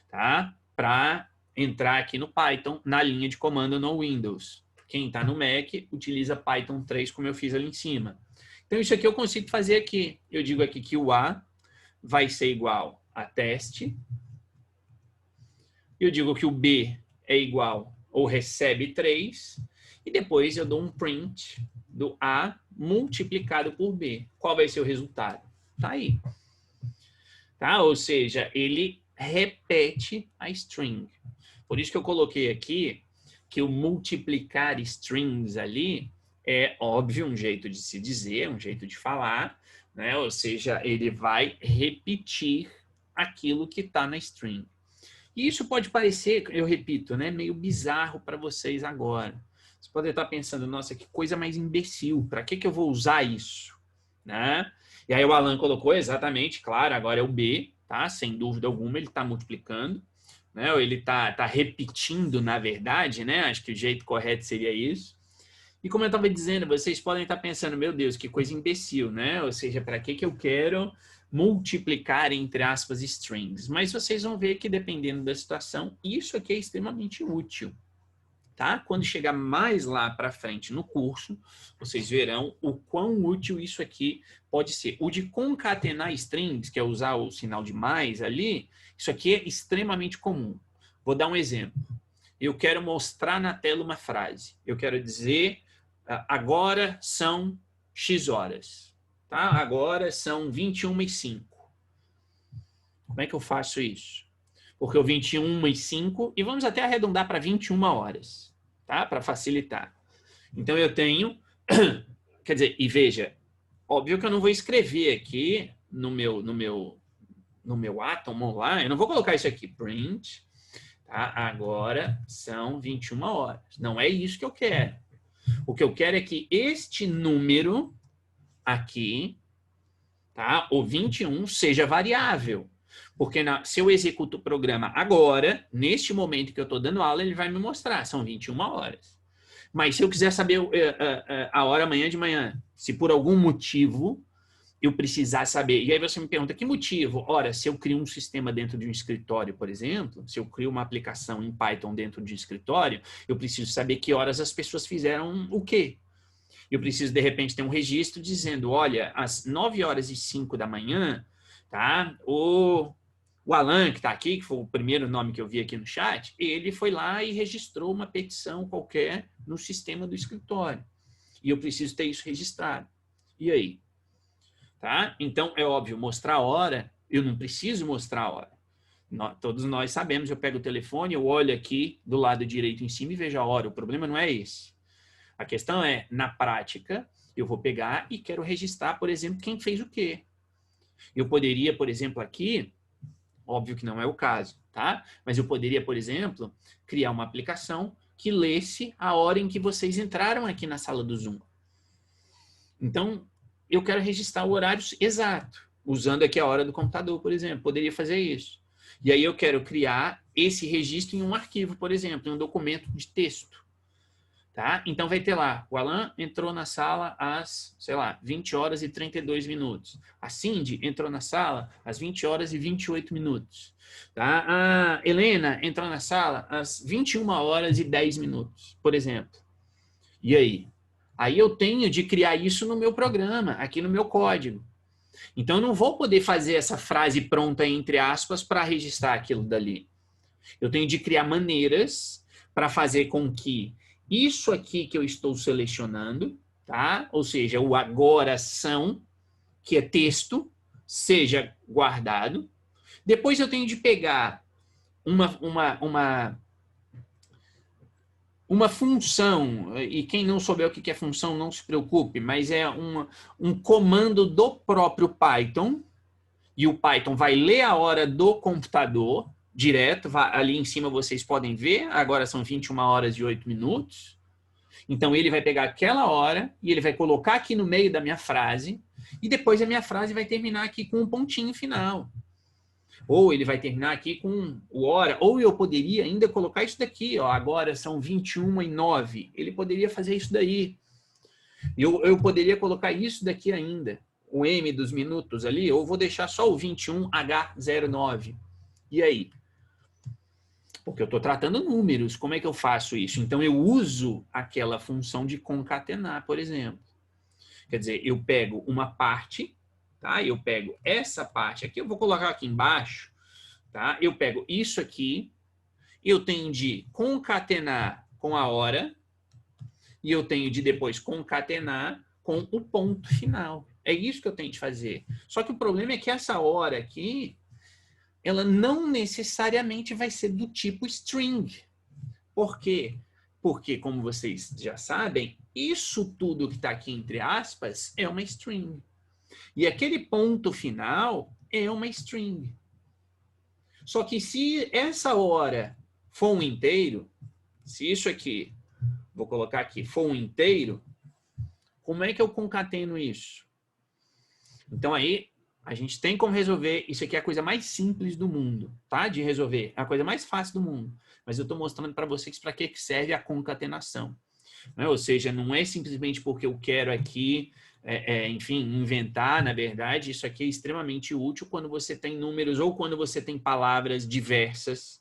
tá? Para entrar aqui no Python, na linha de comando no Windows. Quem está no Mac, utiliza Python 3, como eu fiz ali em cima. Então, isso aqui eu consigo fazer aqui. Eu digo aqui que o A vai ser igual a teste. Eu digo que o B é igual ou recebe 3. E depois eu dou um print do A multiplicado por B. Qual vai ser o resultado? Tá aí. Tá? Ou seja, ele repete a string. Por isso que eu coloquei aqui que o multiplicar strings ali é óbvio um jeito de se dizer, um jeito de falar, né? Ou seja, ele vai repetir aquilo que está na string. E isso pode parecer, eu repito, né, meio bizarro para vocês agora. Você pode estar pensando, nossa, que coisa mais imbecil, para que eu vou usar isso? Né? E aí o Alan colocou exatamente, claro, agora é o B, tá? Sem dúvida alguma, ele está multiplicando, né? Ou ele está repetindo, na verdade, né? Acho que o jeito correto seria isso. E como eu estava dizendo, vocês podem estar pensando, meu Deus, que coisa imbecil, né? Ou seja, para que eu quero multiplicar, entre aspas, strings? Mas vocês vão ver que, dependendo da situação, isso aqui é extremamente útil. Tá? Quando chegar mais lá para frente no curso, vocês verão o quão útil isso aqui pode ser. O de concatenar strings, que é usar o sinal de mais ali, isso aqui é extremamente comum. Vou dar um exemplo. Eu quero mostrar na tela uma frase. Eu quero dizer, agora são X horas. Tá? Agora são 21h05. Como é que eu faço isso? Porque o 21h05, e vamos até arredondar para 21 horas. Tá? Para facilitar. Então, eu tenho... Quer dizer, e veja, óbvio que eu não vou escrever aqui no meu átomo lá, eu não vou colocar isso aqui, print, tá? Agora são 21 horas. Não é isso que eu quero. O que eu quero é que este número aqui, tá? O 21, seja variável. Porque se eu executo o programa agora, neste momento que eu estou dando aula, ele vai me mostrar, são 21 horas. Mas se eu quiser saber a hora amanhã de manhã, se por algum motivo eu precisar saber, e aí você me pergunta, que motivo? Ora, se eu crio um sistema dentro de um escritório, por exemplo, se eu crio uma aplicação em Python dentro de um escritório, eu preciso saber que horas as pessoas fizeram o quê. Eu preciso, de repente, ter um registro dizendo, olha, às 9h05 da manhã, tá? O Alan, que está aqui, que foi o primeiro nome que eu vi aqui no chat, ele foi lá e registrou uma petição qualquer no sistema do escritório. E eu preciso ter isso registrado. E aí? Tá? Então, é óbvio, mostrar a hora, eu não preciso mostrar a hora. Todos nós sabemos, eu pego o telefone, eu olho aqui do lado direito em cima e vejo a hora. O problema não é esse. A questão é, na prática, eu vou pegar e quero registrar, por exemplo, quem fez o quê. Eu poderia, por exemplo, aqui, óbvio que não é o caso, tá? Mas eu poderia, por exemplo, criar uma aplicação que lesse a hora em que vocês entraram aqui na sala do Zoom. Então, eu quero registrar o horário exato, usando aqui a hora do computador, por exemplo. Poderia fazer isso. E aí eu quero criar esse registro em um arquivo, por exemplo, em um documento de texto. Tá? Então vai ter lá, o Alan entrou na sala às, sei lá, 20h32. A Cindy entrou na sala às 20h28. Tá? A Helena entrou na sala às 21h10, por exemplo. E aí? Aí eu tenho de criar isso no meu programa, aqui no meu código. Então eu não vou poder fazer essa frase pronta, entre aspas, para registrar aquilo dali. Eu tenho de criar maneiras para fazer com que isso aqui que eu estou selecionando, tá? Ou seja, o agora são, que é texto, seja guardado. Depois eu tenho de pegar uma função, e quem não souber o que é função, não se preocupe, mas é um comando do próprio Python, e o Python vai ler a hora do computador, direto, ali em cima vocês podem ver, agora são 21h08. Então, ele vai pegar aquela hora e ele vai colocar aqui no meio da minha frase e depois a minha frase vai terminar aqui com um pontinho final. Ou ele vai terminar aqui com o hora. Ou eu poderia ainda colocar isso daqui, ó, agora são 21h09. Ele poderia fazer isso daí. Eu poderia colocar isso daqui ainda, o M dos minutos ali, ou vou deixar só o 21H09. E aí? Porque eu estou tratando números, como é que eu faço isso? Então, eu uso aquela função de concatenar, por exemplo. Quer dizer, eu pego uma parte, tá? Eu pego essa parte aqui, eu vou colocar aqui embaixo, tá? Eu pego isso aqui, eu tenho de concatenar com a hora, e eu tenho de depois concatenar com o ponto final. É isso que eu tenho de fazer. Só que o problema é que essa hora aqui, ela não necessariamente vai ser do tipo string. Por quê? Porque, como vocês já sabem, isso tudo que está aqui entre aspas é uma string. E aquele ponto final é uma string. Só que se essa hora for um inteiro, se isso aqui, vou colocar aqui, for um inteiro, como é que eu concateno isso? Então aí, a gente tem como resolver, isso aqui é a coisa mais simples do mundo, tá? De resolver, é a coisa mais fácil do mundo. Mas eu estou mostrando para vocês para que serve a concatenação. Né? Ou seja, não é simplesmente porque eu quero aqui, enfim, inventar, na verdade, isso aqui é extremamente útil quando você tem números ou quando você tem palavras diversas,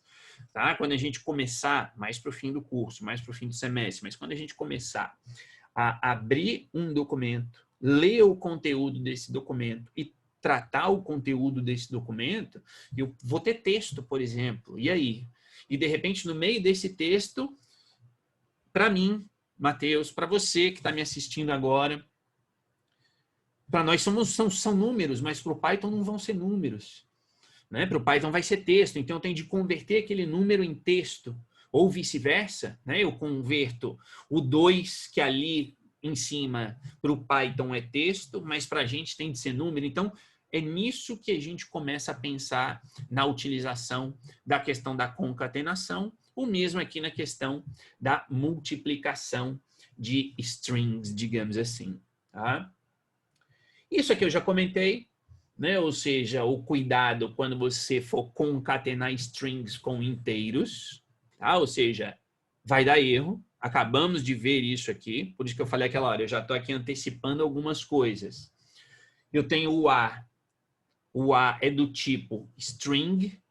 tá? Quando a gente começar, mais para o fim do curso, mais para o fim do semestre, mas quando a gente começar a abrir um documento, ler o conteúdo desse documento e tratar o conteúdo desse documento, eu vou ter texto, por exemplo, e aí? E, de repente, no meio desse texto, para mim, Matheus, para você que está me assistindo agora, para nós são números, mas para o Python não vão ser números. Né? Para o Python vai ser texto, então eu tenho de converter aquele número em texto, ou vice-versa. Né? Eu converto o 2 que ali em cima para o Python é texto, mas para a gente tem de ser número. Então, é nisso que a gente começa a pensar na utilização da questão da concatenação, o mesmo aqui na questão da multiplicação de strings, digamos assim. Tá? Isso aqui eu já comentei, né? Ou seja, o cuidado quando você for concatenar strings com inteiros, tá? Ou seja, vai dar erro. Acabamos de ver isso aqui, por isso que eu falei aquela hora, eu já estou aqui antecipando algumas coisas. Eu tenho o A. O A é do tipo string,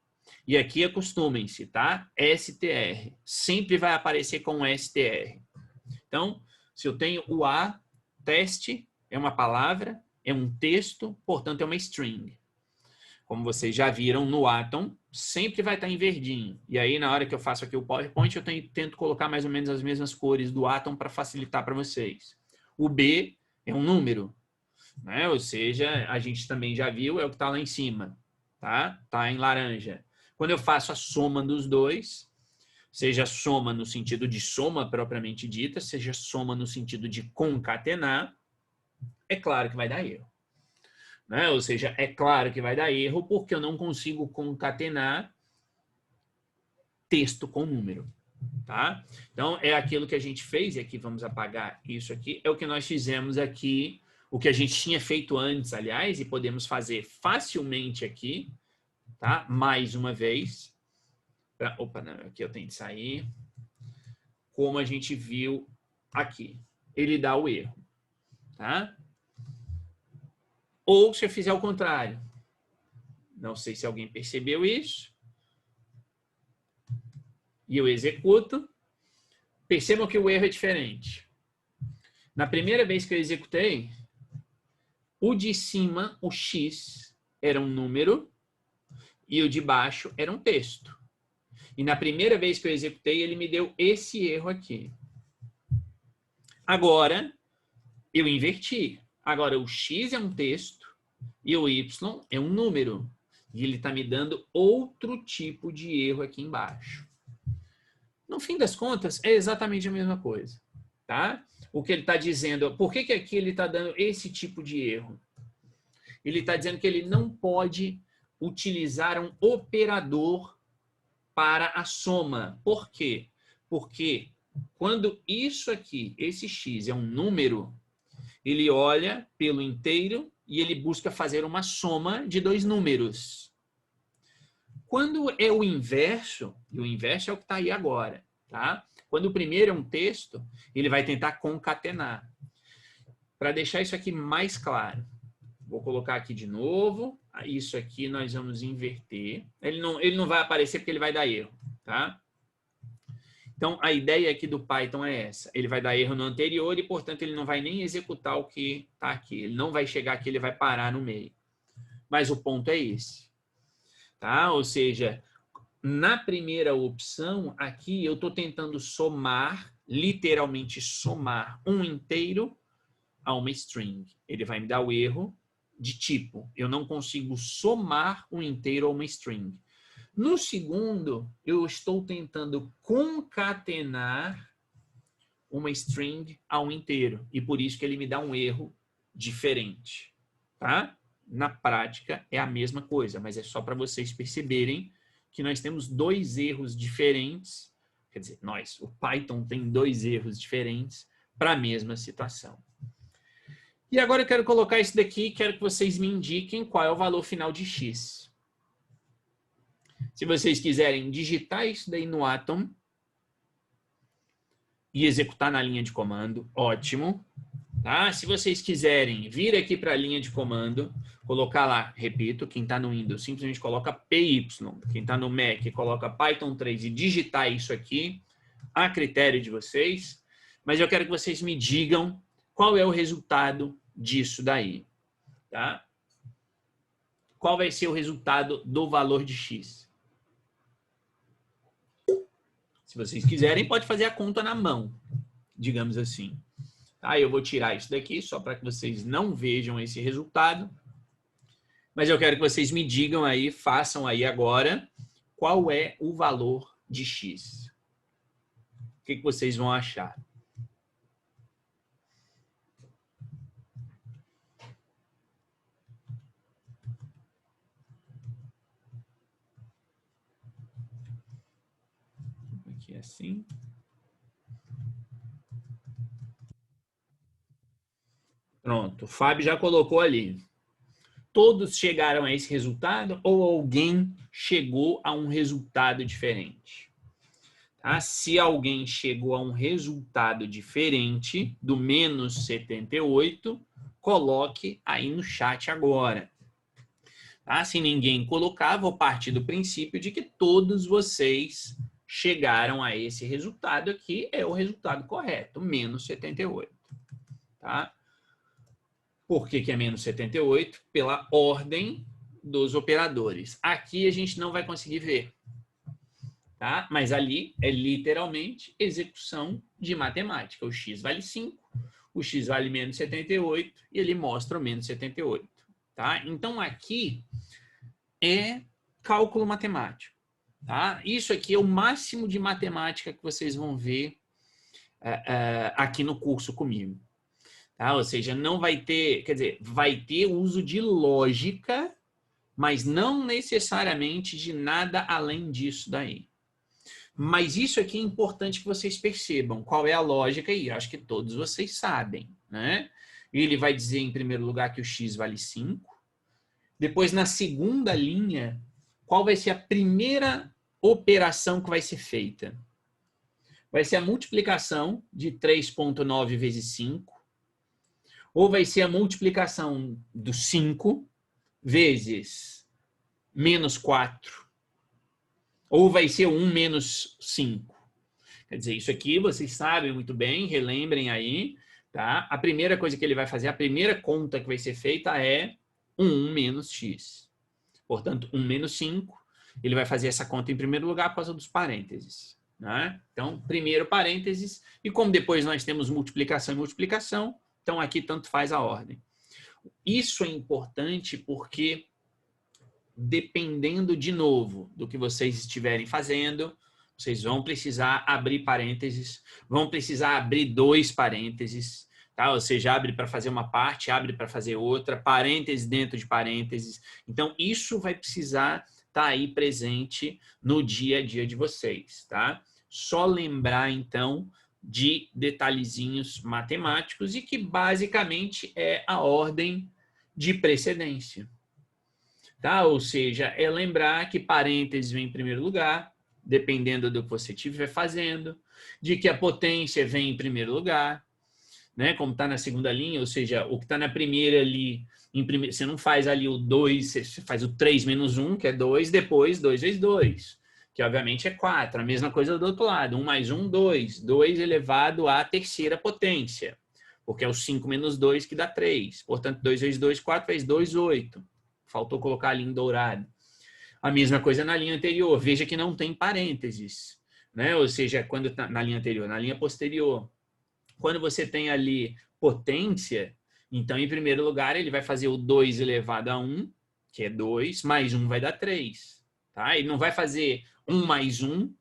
e aqui acostumem-se, tá? str. Sempre vai aparecer com str. Então, se eu tenho o A, teste é uma palavra, é um texto, portanto é uma string. Como vocês já viram no Atom, sempre vai estar em verdinho. E aí, na hora que eu faço aqui o PowerPoint, eu tento colocar mais ou menos as mesmas cores do Atom para facilitar para vocês. O B é um número, né? Ou seja, a gente também já viu, é o que está lá em cima, tá? Tá em laranja. Quando eu faço a soma dos dois, seja soma no sentido de soma propriamente dita, seja soma no sentido de concatenar, é claro que vai dar erro. Né? Ou seja, é claro que vai dar erro porque eu não consigo concatenar texto com número. Tá? Então, é aquilo que a gente fez, e aqui vamos apagar isso aqui, é o que nós fizemos aqui, o que a gente tinha feito antes, aliás, e podemos fazer facilmente aqui, tá? Mais uma vez. Opa, não, aqui eu tenho que sair. Como a gente viu aqui. Ele dá o erro. Tá? Ou se eu fizer o contrário. Não sei se alguém percebeu isso. E eu executo. Percebam que o erro é diferente. Na primeira vez que eu executei, o de cima, o X, era um número e o de baixo era um texto. E na primeira vez que eu executei, ele me deu esse erro aqui. Agora, eu inverti. Agora, o X é um texto e o Y é um número. E ele está me dando outro tipo de erro aqui embaixo. No fim das contas, é exatamente a mesma coisa. Tá? O que ele está dizendo, por que aqui ele está dando esse tipo de erro? Ele está dizendo que ele não pode utilizar um operador para a soma. Por quê? Porque quando isso aqui, esse x, é um número, ele olha pelo inteiro e ele busca fazer uma soma de dois números. Quando é o inverso, e o inverso é o que está aí agora, tá? Quando o primeiro é um texto, ele vai tentar concatenar. Para deixar isso aqui mais claro, vou colocar aqui de novo. Isso aqui nós vamos inverter. Ele não vai aparecer porque ele vai dar erro, tá? Então, a ideia aqui do Python é essa. Ele vai dar erro no anterior e, portanto, ele não vai nem executar o que está aqui. Ele não vai chegar aqui, ele vai parar no meio. Mas o ponto é esse. Tá? Ou seja, na primeira opção, aqui eu estou tentando somar, literalmente somar um inteiro a uma string. Ele vai me dar o erro de tipo, eu não consigo somar um inteiro a uma string. No segundo, eu estou tentando concatenar uma string a um inteiro. E por isso que ele me dá um erro diferente. Tá? Na prática é a mesma coisa, mas é só para vocês perceberem que nós temos dois erros diferentes. Quer dizer, o Python tem dois erros diferentes para a mesma situação. E agora eu quero colocar isso daqui e quero que vocês me indiquem qual é o valor final de x. Se vocês quiserem digitar isso daí no Atom e executar na linha de comando, ótimo. Tá? Se vocês quiserem vir aqui para a linha de comando, colocar lá, repito, quem está no Windows simplesmente coloca PY, quem está no Mac coloca Python 3 e digitar isso aqui, a critério de vocês, mas eu quero que vocês me digam qual é o resultado disso daí. Tá? Qual vai ser o resultado do valor de x? Se vocês quiserem, pode fazer a conta na mão, digamos assim. Tá? Eu vou tirar isso daqui só para que vocês não vejam esse resultado. Mas eu quero que vocês me digam aí, façam aí agora, qual é o valor de x. O que vocês vão achar? Aqui assim. Pronto, o Fábio já colocou ali. Todos chegaram a esse resultado ou alguém chegou a um resultado diferente? Tá? Se alguém chegou a um resultado diferente do menos 78, coloque aí no chat agora. Tá? Se ninguém colocar, vou partir do princípio de que todos vocês chegaram a esse resultado aqui, é o resultado correto, menos 78. Tá? Por que é menos 78? Pela ordem dos operadores. Aqui a gente não vai conseguir ver. Tá? Mas ali é literalmente execução de matemática. O x vale 5, o x vale menos 78 e ele mostra o menos 78. Tá? Então aqui é cálculo matemático. Tá? Isso aqui é o máximo de matemática que vocês vão ver aqui no curso comigo. Tá? Ou seja, não vai ter, quer dizer, vai ter uso de lógica, mas não necessariamente de nada além disso daí. Mas isso aqui é importante que vocês percebam qual é a lógica aí. Acho que todos vocês sabem, né? Ele vai dizer, em primeiro lugar, que o x vale 5. Depois, na segunda linha, qual vai ser a primeira operação que vai ser feita? Vai ser a multiplicação de 3,9 vezes 5. Ou vai ser a multiplicação do 5 vezes menos 4. Ou vai ser 1 menos 5. Quer dizer, isso aqui vocês sabem muito bem, relembrem aí. Tá? A primeira coisa que ele vai fazer, a primeira conta que vai ser feita é 1 menos x. Portanto, 1 menos 5. Ele vai fazer essa conta em primeiro lugar por causa dos parênteses. Né? Então, primeiro parênteses. E como depois nós temos multiplicação e multiplicação, então aqui tanto faz a ordem. Isso é importante porque, dependendo de novo do que vocês estiverem fazendo, vocês vão precisar abrir parênteses, vão precisar abrir 2 parênteses, tá? Ou seja, abre para fazer uma parte, abre para fazer outra, parênteses dentro de parênteses. Então, isso vai precisar estar aí presente no dia a dia de vocês, tá? Só lembrar, então, de detalhezinhos matemáticos e que basicamente é a ordem de precedência. Tá? Ou seja, é lembrar que parênteses vem em primeiro lugar, dependendo do que você estiver fazendo, de que a potência vem em primeiro lugar, né? Como está na segunda linha, ou seja, o que está na primeira ali, você não faz ali o 2, você faz o 3 menos 1, que é 2, depois 2 vezes 2. Que obviamente é 4. A mesma coisa do outro lado. 1 mais 1, 2. 2 elevado à terceira potência. Porque é o 5 menos 2 que dá 3. Portanto, 2 vezes 2, 4 vezes 2, 8. Faltou colocar ali em dourado. A mesma coisa na linha anterior. Veja que não tem parênteses. Né? Ou seja, quando tá na linha anterior, na linha posterior. Quando você tem ali potência, então, em primeiro lugar, ele vai fazer o 2 elevado a 1, que é 2, mais 1 vai dar 3. Tá? Ele não vai fazer 1 mais 1,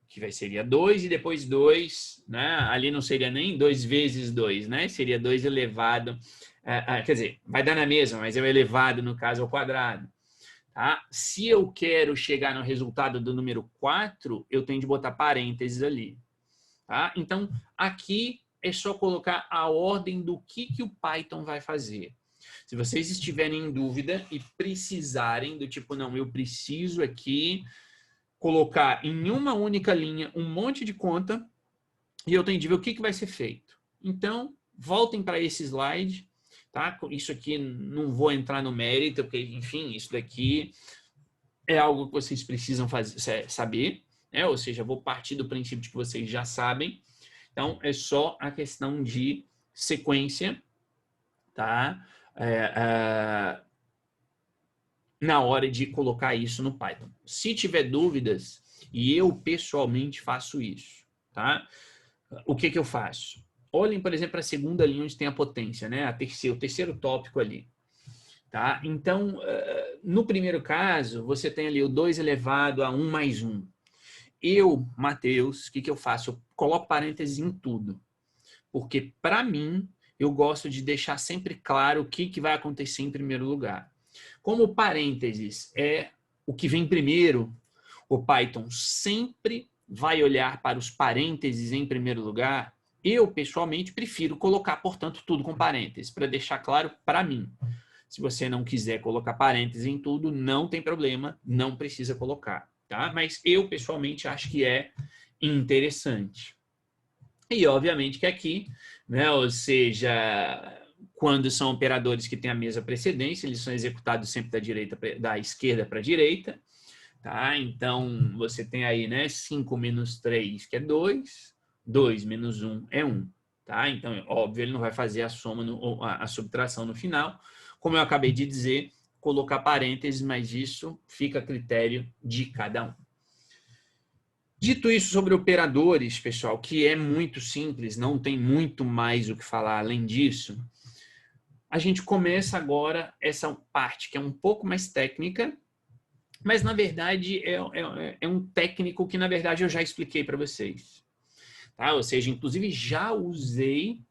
que seria 2 e depois 2, né? Ali não seria nem 2 vezes 2, né? Seria 2 elevado, quer dizer, vai dar na mesma, mas é o elevado, no caso, ao quadrado. Tá? Se eu quero chegar no resultado do número 4, eu tenho de botar parênteses ali. Tá? Então, aqui é só colocar a ordem do que o Python vai fazer. Se vocês estiverem em dúvida e precisarem do tipo, não, eu preciso aqui colocar em uma única linha um monte de conta e eu tenho de ver o que vai ser feito. Então, voltem para esse slide. Tá? Isso aqui não vou entrar no mérito, porque, enfim, isso daqui é algo que vocês precisam saber, né? Ou seja, vou partir do princípio de que vocês já sabem. Então, é só a questão de sequência, tá? Na hora de colocar isso no Python. Se tiver dúvidas, e eu pessoalmente faço isso, tá? O que eu faço? Olhem, por exemplo, a segunda linha onde tem a potência, né? O terceiro tópico ali. Tá? Então, no primeiro caso, você tem ali o 2 elevado a 1 mais 1. Eu, Matheus, o que eu faço? Eu coloco parênteses em tudo. Porque, para mim, eu gosto de deixar sempre claro o que vai acontecer em primeiro lugar. Como parênteses é o que vem primeiro, o Python sempre vai olhar para os parênteses em primeiro lugar. Eu, pessoalmente, prefiro colocar, portanto, tudo com parênteses, para deixar claro para mim. Se você não quiser colocar parênteses em tudo, não tem problema, não precisa colocar, tá? Mas eu, pessoalmente, acho que é interessante. E, obviamente, que aqui, né, ou seja, quando são operadores que têm a mesma precedência, eles são executados sempre da esquerda para a direita, tá? Então, você tem aí, né, 5 menos 3, que é 2, 2 menos 1 é 1, tá? Então, óbvio, ele não vai fazer a soma, a subtração no final. Como eu acabei de dizer, colocar parênteses, mas isso fica a critério de cada um. Dito isso sobre operadores, pessoal, que é muito simples, não tem muito mais o que falar além disso, a gente começa agora essa parte que é um pouco mais técnica, mas na verdade é um técnico que na verdade eu já expliquei para vocês. Tá? Ou seja, inclusive já usei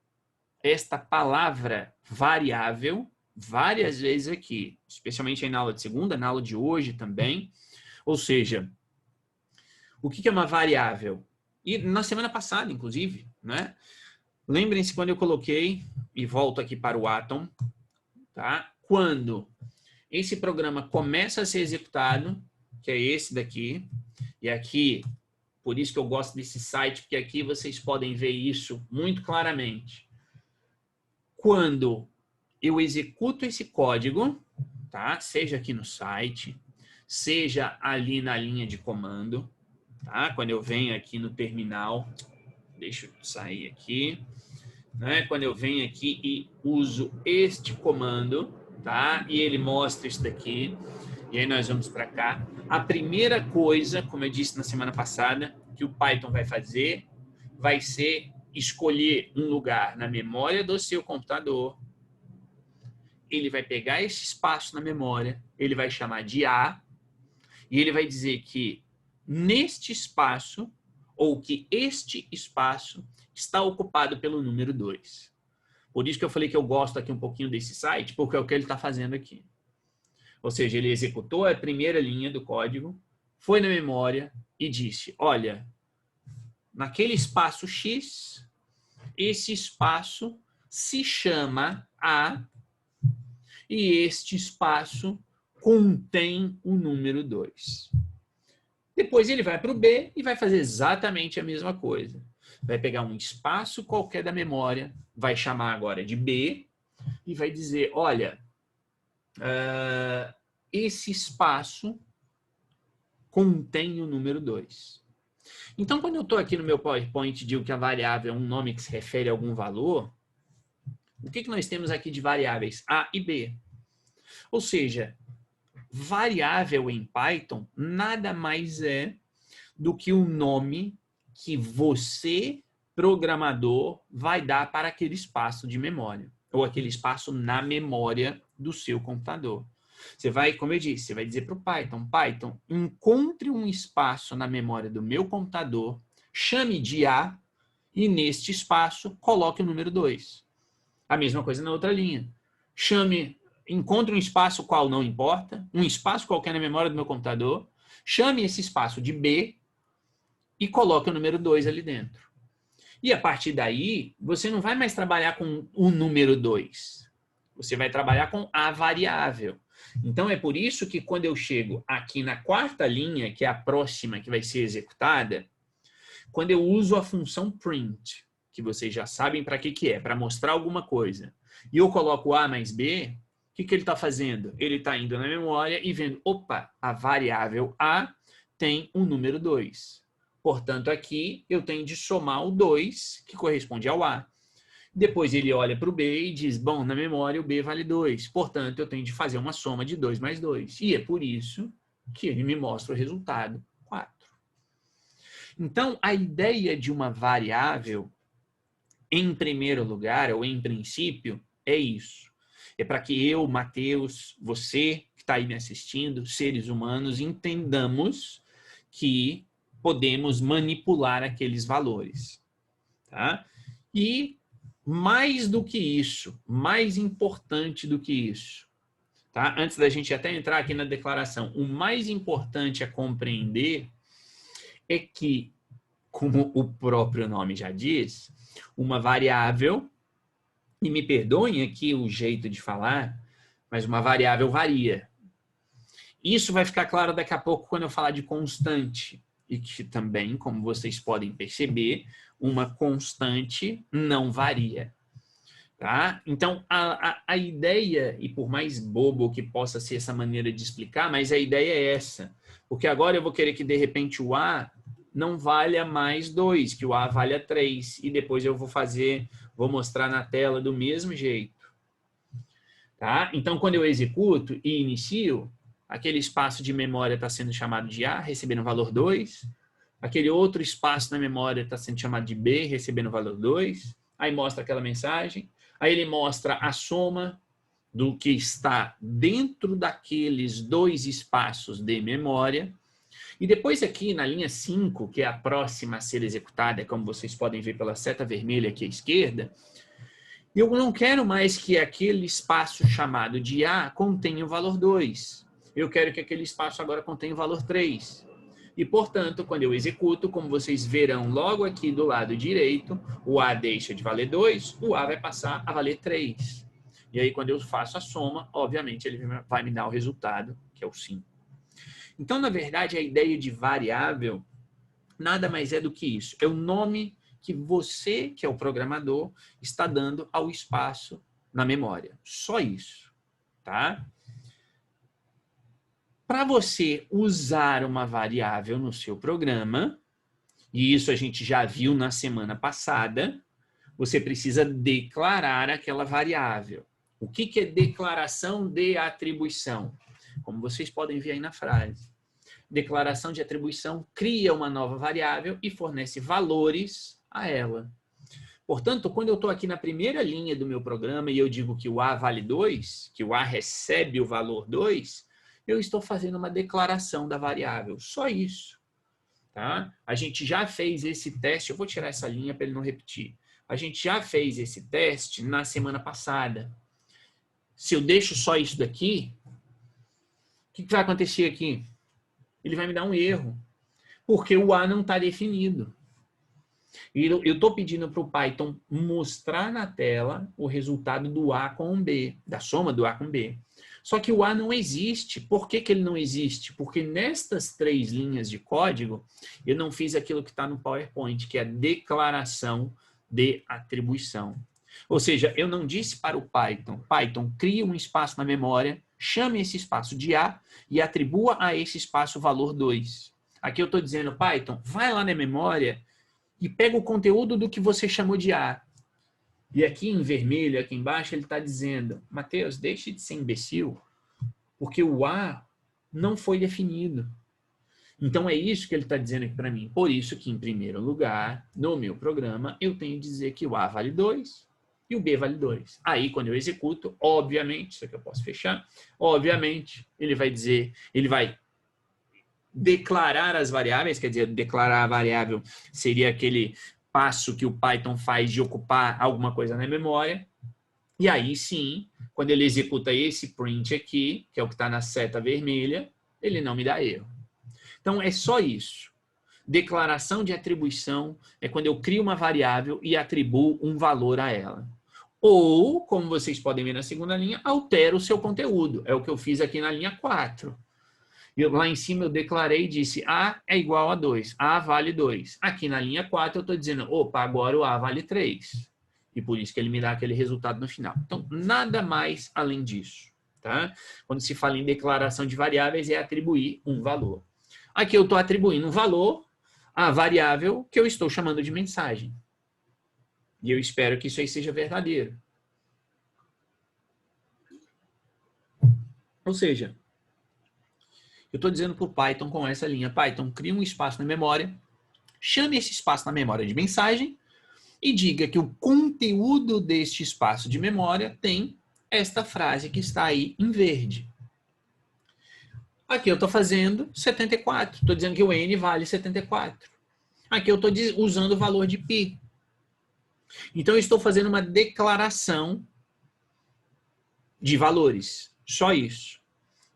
esta palavra variável várias vezes aqui, especialmente aí na aula de segunda, na aula de hoje também. Ou seja, o que é uma variável? E na semana passada, inclusive, né? Lembrem-se quando eu coloquei, e volto aqui para o Atom, tá? Quando esse programa começa a ser executado, que é esse daqui, e aqui, por isso que eu gosto desse site, porque aqui vocês podem ver isso muito claramente. Quando eu executo esse código, tá? Seja aqui no site, seja ali na linha de comando, tá? Quando eu venho aqui no terminal, deixa eu sair aqui, né? Quando eu venho aqui e uso este comando, tá? E ele mostra isso daqui, e aí nós vamos para cá. A primeira coisa, como eu disse na semana passada, que o Python vai fazer, vai ser escolher um lugar na memória do seu computador. Ele vai pegar esse espaço na memória, ele vai chamar de A, e ele vai dizer que neste espaço, ou que este espaço está ocupado pelo número 2. Por isso que eu falei que eu gosto aqui um pouquinho desse site, porque é o que ele está fazendo aqui. Ou seja, ele executou a primeira linha do código, foi na memória e disse, olha, naquele espaço X, esse espaço se chama A, e este espaço contém o número 2. Depois ele vai para o B e vai fazer exatamente a mesma coisa. Vai pegar um espaço qualquer da memória, vai chamar agora de B e vai dizer, olha, esse espaço contém o número 2. Então, quando eu estou aqui no meu PowerPoint e digo que a variável é um nome que se refere a algum valor, o que nós temos aqui de variáveis? A e B. Ou seja, variável em Python nada mais é do que o nome que você, programador, vai dar para aquele espaço de memória, ou aquele espaço na memória do seu computador. Você vai, como eu disse, você vai dizer para o Python, encontre um espaço na memória do meu computador, chame de A, e neste espaço coloque o número 2. A mesma coisa na outra linha. Encontre um espaço qual não importa, um espaço qualquer na memória do meu computador, chame esse espaço de B e coloque o número 2 ali dentro. E a partir daí, você não vai mais trabalhar com o número 2. Você vai trabalhar com a variável. Então, é por isso que quando eu chego aqui na quarta linha, que é a próxima que vai ser executada, quando eu uso a função print, que vocês já sabem para que é, para mostrar alguma coisa, e eu coloco A mais B, o que ele está fazendo? Ele está indo na memória e vendo, opa, a variável A tem um número 2. Portanto, aqui eu tenho de somar o 2, que corresponde ao A. Depois ele olha para o B e diz, bom, na memória o B vale 2. Portanto, eu tenho de fazer uma soma de 2 mais 2. E é por isso que ele me mostra o resultado 4. Então, a ideia de uma variável, em primeiro lugar, ou em princípio, é isso. É para que eu, Matheus, você que está aí me assistindo, seres humanos, entendamos que podemos manipular aqueles valores. Tá? E mais do que isso, mais importante do que isso, tá? Antes da gente até entrar aqui na declaração, o mais importante a compreender é que, como o próprio nome já diz, uma variável, e me perdoem aqui o jeito de falar, mas uma variável varia. Isso vai ficar claro daqui a pouco quando eu falar de constante, e que também, como vocês podem perceber, uma constante não varia. Tá? Então, a ideia, e por mais bobo que possa ser essa maneira de explicar, mas a ideia é essa. Porque agora eu vou querer que, de repente, o A não valha mais 2, que o A valha 3. E depois eu vou mostrar na tela do mesmo jeito. Tá? Então, quando eu executo e inicio, aquele espaço de memória está sendo chamado de A, recebendo o valor 2. Aquele outro espaço na memória está sendo chamado de B, recebendo o valor 2. Aí mostra aquela mensagem. Aí ele mostra a soma do que está dentro daqueles dois espaços de memória. E depois aqui na linha 5, que é a próxima a ser executada, como vocês podem ver pela seta vermelha aqui à esquerda, eu não quero mais que aquele espaço chamado de A contenha o valor 2. Eu quero que aquele espaço agora contenha o valor 3. E, portanto, quando eu executo, como vocês verão logo aqui do lado direito, o A deixa de valer 2, o A vai passar a valer 3. E aí, quando eu faço a soma, obviamente, ele vai me dar o resultado, que é o 5. Então, na verdade, a ideia de variável nada mais é do que isso. É o nome que você, que é o programador, está dando ao espaço na memória. Só isso, tá? Para você usar uma variável no seu programa, e isso a gente já viu na semana passada, você precisa declarar aquela variável. O que é declaração de atribuição? Como vocês podem ver aí na frase. Declaração de atribuição cria uma nova variável e fornece valores a ela. Portanto, quando eu estou aqui na primeira linha do meu programa e eu digo que o A vale 2, que o A recebe o valor 2, eu estou fazendo uma declaração da variável. Só isso. Tá? A gente já fez esse teste, eu vou tirar essa linha para ele não repetir. A gente já fez esse teste na semana passada. Se eu deixo só isso daqui, o que vai acontecer aqui? Ele vai me dar um erro, porque o A não está definido. E eu estou pedindo para o Python mostrar na tela o resultado do A com o B, da soma do A com B. Só que o A não existe. Por que ele não existe? Porque nestas 3 linhas de código, eu não fiz aquilo que está no PowerPoint, que é a declaração de atribuição. Ou seja, eu não disse para o Python, crie um espaço na memória, chame esse espaço de A e atribua a esse espaço o valor 2. Aqui eu estou dizendo, Python, vai lá na memória e pega o conteúdo do que você chamou de A. E aqui em vermelho, aqui embaixo, ele está dizendo, Matheus, deixe de ser imbecil, porque o A não foi definido. Então é isso que ele está dizendo aqui para mim. Por isso que, em primeiro lugar, no meu programa, eu tenho que dizer que o A vale 2 e o B vale 2. Aí, quando eu executo, obviamente, isso aqui eu posso fechar, obviamente, ele vai dizer, ele vai declarar as variáveis, quer dizer, declarar a variável seria aquele passo que o Python faz de ocupar alguma coisa na memória, e aí sim, quando ele executa esse print aqui, que é o que está na seta vermelha, ele não me dá erro. Então, é só isso. Declaração de atribuição é quando eu crio uma variável e atribuo um valor a ela. Ou, como vocês podem ver na segunda linha, altero o seu conteúdo. É o que eu fiz aqui na linha 4. Lá em cima eu declarei e disse A é igual a 2. A vale 2. Aqui na linha 4 eu estou dizendo, opa, agora o A vale 3. E por isso que ele me dá aquele resultado no final. Então, nada mais além disso. Tá? Quando se fala em declaração de variáveis, é atribuir um valor. Aqui eu estou atribuindo um valor à variável que eu estou chamando de mensagem. E eu espero que isso aí seja verdadeiro. Ou seja, eu estou dizendo para o Python com essa linha, Python, cria um espaço na memória, chame esse espaço na memória de mensagem e diga que o conteúdo deste espaço de memória tem esta frase que está aí em verde. Aqui eu estou fazendo 74, estou dizendo que o N vale 74. Aqui eu estou usando o valor de π. Então eu estou fazendo uma declaração de valores, só isso.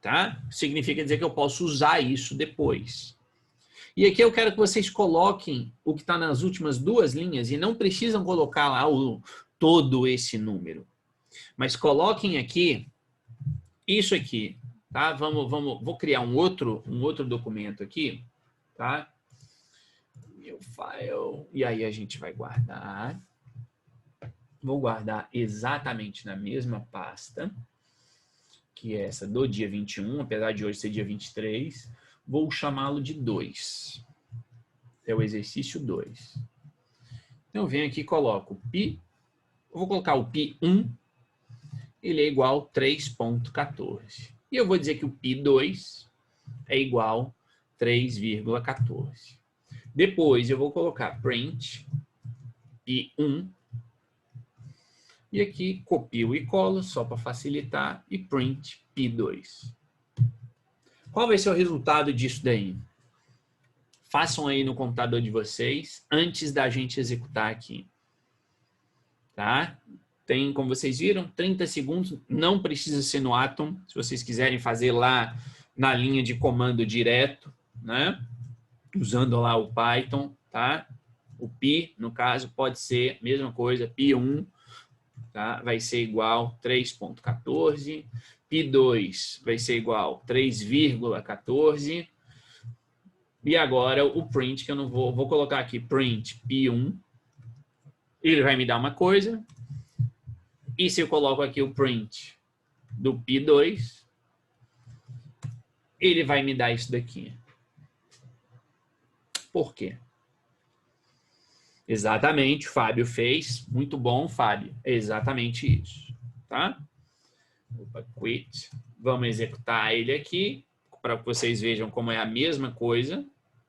Tá? Significa dizer que eu posso usar isso depois. E aqui eu quero que vocês coloquem o que está nas últimas duas linhas e não precisam colocar lá todo esse número. Mas coloquem aqui isso aqui, tá? Vou criar um outro documento aqui, tá? New file. E aí a gente vai guardar. Vou guardar exatamente na mesma pasta, que é essa do dia 21, apesar de hoje ser dia 23, vou chamá-lo de 2. É o exercício 2. Então, eu venho aqui e coloco π, eu vou colocar o π1, ele é igual a 3,14. E eu vou dizer que o π2 é igual a 3,14. Depois, eu vou colocar print π1, e aqui copio e colo, só para facilitar, e print π2. Qual vai ser o resultado disso daí? Façam aí no computador de vocês, antes da gente executar aqui. Tá? Tem, como vocês viram, 30 segundos, não precisa ser no Atom, se vocês quiserem fazer lá na linha de comando direto, né? Usando lá o Python, tá? O π, no caso, pode ser a mesma coisa, π1, tá? Vai ser igual a 3,14, π2 vai ser igual a 3,14, e agora o print, que eu não vou colocar aqui, print π1, ele vai me dar uma coisa, e se eu coloco aqui o print do π2, ele vai me dar isso daqui. Por quê? Exatamente, o Fábio fez. Muito bom, Fábio. É exatamente isso. Tá? Opa, quit. Vamos executar ele aqui, para que vocês vejam como é a mesma coisa,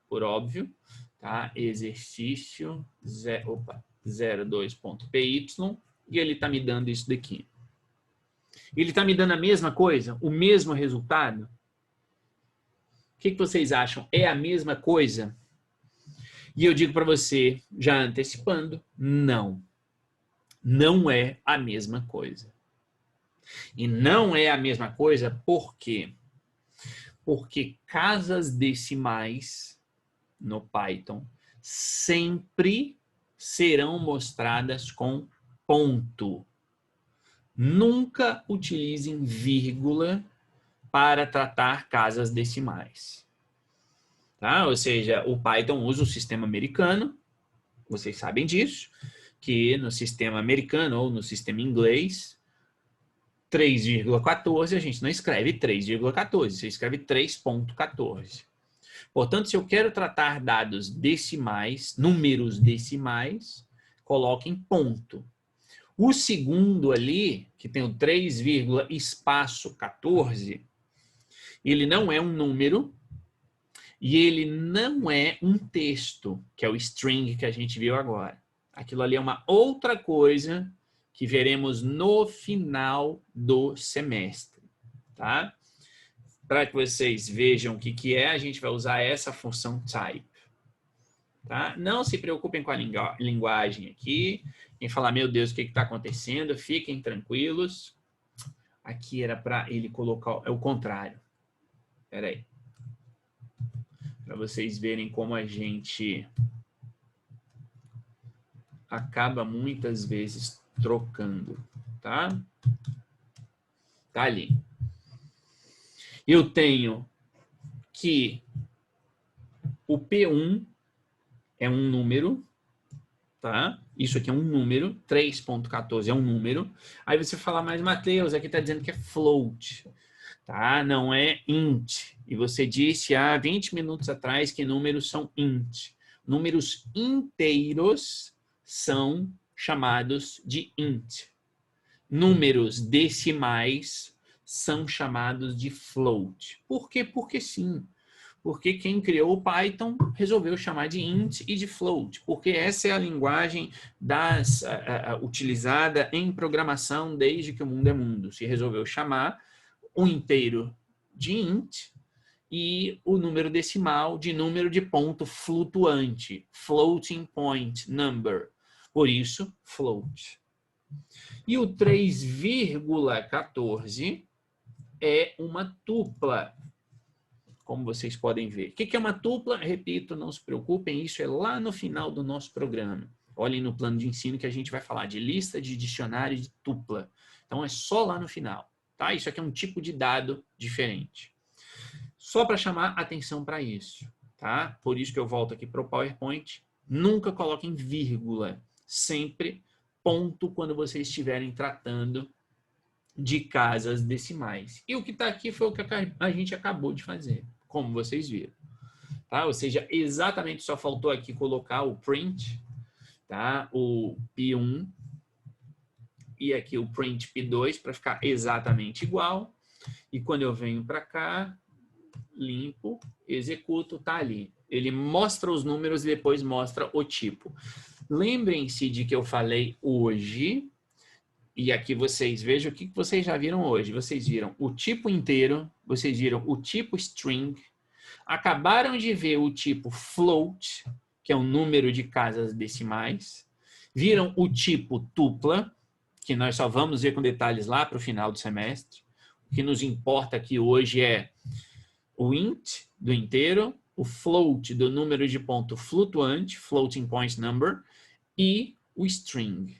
por óbvio. Tá? Exercício 02.py, e ele está me dando isso daqui. Ele está me dando a mesma coisa? O mesmo resultado? O que vocês acham? É a mesma coisa? E eu digo para você, já antecipando, não. Não é a mesma coisa. E não é a mesma coisa por quê? Porque casas decimais no Python sempre serão mostradas com ponto. Nunca utilizem vírgula para tratar casas decimais. Tá? Ou seja, o Python usa o sistema americano, vocês sabem disso, que no sistema americano ou no sistema inglês, 3,14 a gente não escreve 3,14, você escreve 3,14. Portanto, se eu quero tratar dados decimais, números decimais, coloque em ponto. O segundo ali, que tem o 3, espaço 14, ele não é um número, e ele não é um texto, que é o string que a gente viu agora. Aquilo ali é uma outra coisa que veremos no final do semestre, tá? Para que vocês vejam o que é, a gente vai usar essa função type. Tá? Não se preocupem com a linguagem aqui. Quem falar, meu Deus, o que está acontecendo? Fiquem tranquilos. Aqui era para ele colocar... É o contrário. Espera aí. Para vocês verem como a gente acaba muitas vezes trocando. Tá? Tá ali. Eu tenho que o P1 é um número, tá? Isso aqui é um número, 3.14 é um número. Aí você fala, mas Matheus, aqui está dizendo que é float, tá? Não é int. E você disse há 20 minutos atrás que números são int. Números inteiros são chamados de int. Números decimais são chamados de float. Por quê? Porque sim. Porque quem criou o Python resolveu chamar de int e de float, porque essa é a linguagem utilizada em programação desde que o mundo é mundo. Se resolveu chamar o inteiro de int e o número decimal de número de ponto flutuante, floating point number. Por isso, float. E o 3,14 é uma tupla, como vocês podem ver. O que é uma tupla? Repito, não se preocupem, isso é lá no final do nosso programa. Olhem no plano de ensino que a gente vai falar de lista, de dicionário, de tupla. Então é só lá no final, tá? Isso aqui é um tipo de dado diferente. Só para chamar atenção para isso, tá? Por isso que eu volto aqui para o PowerPoint. Nunca coloquem vírgula, sempre ponto quando vocês estiverem tratando de casas decimais. E o que está aqui foi o que a gente acabou de fazer, como vocês viram. Tá? Ou seja, exatamente só faltou aqui colocar o print, tá? O P1 e aqui o print P2 para ficar exatamente igual. E quando eu venho para cá, limpo, executo, tá ali. Ele mostra os números e depois mostra o tipo. Lembrem-se de que eu falei hoje. E aqui vocês vejam o que vocês já viram hoje. Vocês viram o tipo inteiro, vocês viram o tipo string, acabaram de ver o tipo float, que é o número de casas decimais, viram o tipo tupla, que nós só vamos ver com detalhes lá para o final do semestre. O que nos importa aqui hoje é o int do inteiro, o float do número de ponto flutuante, floating point number, e o string.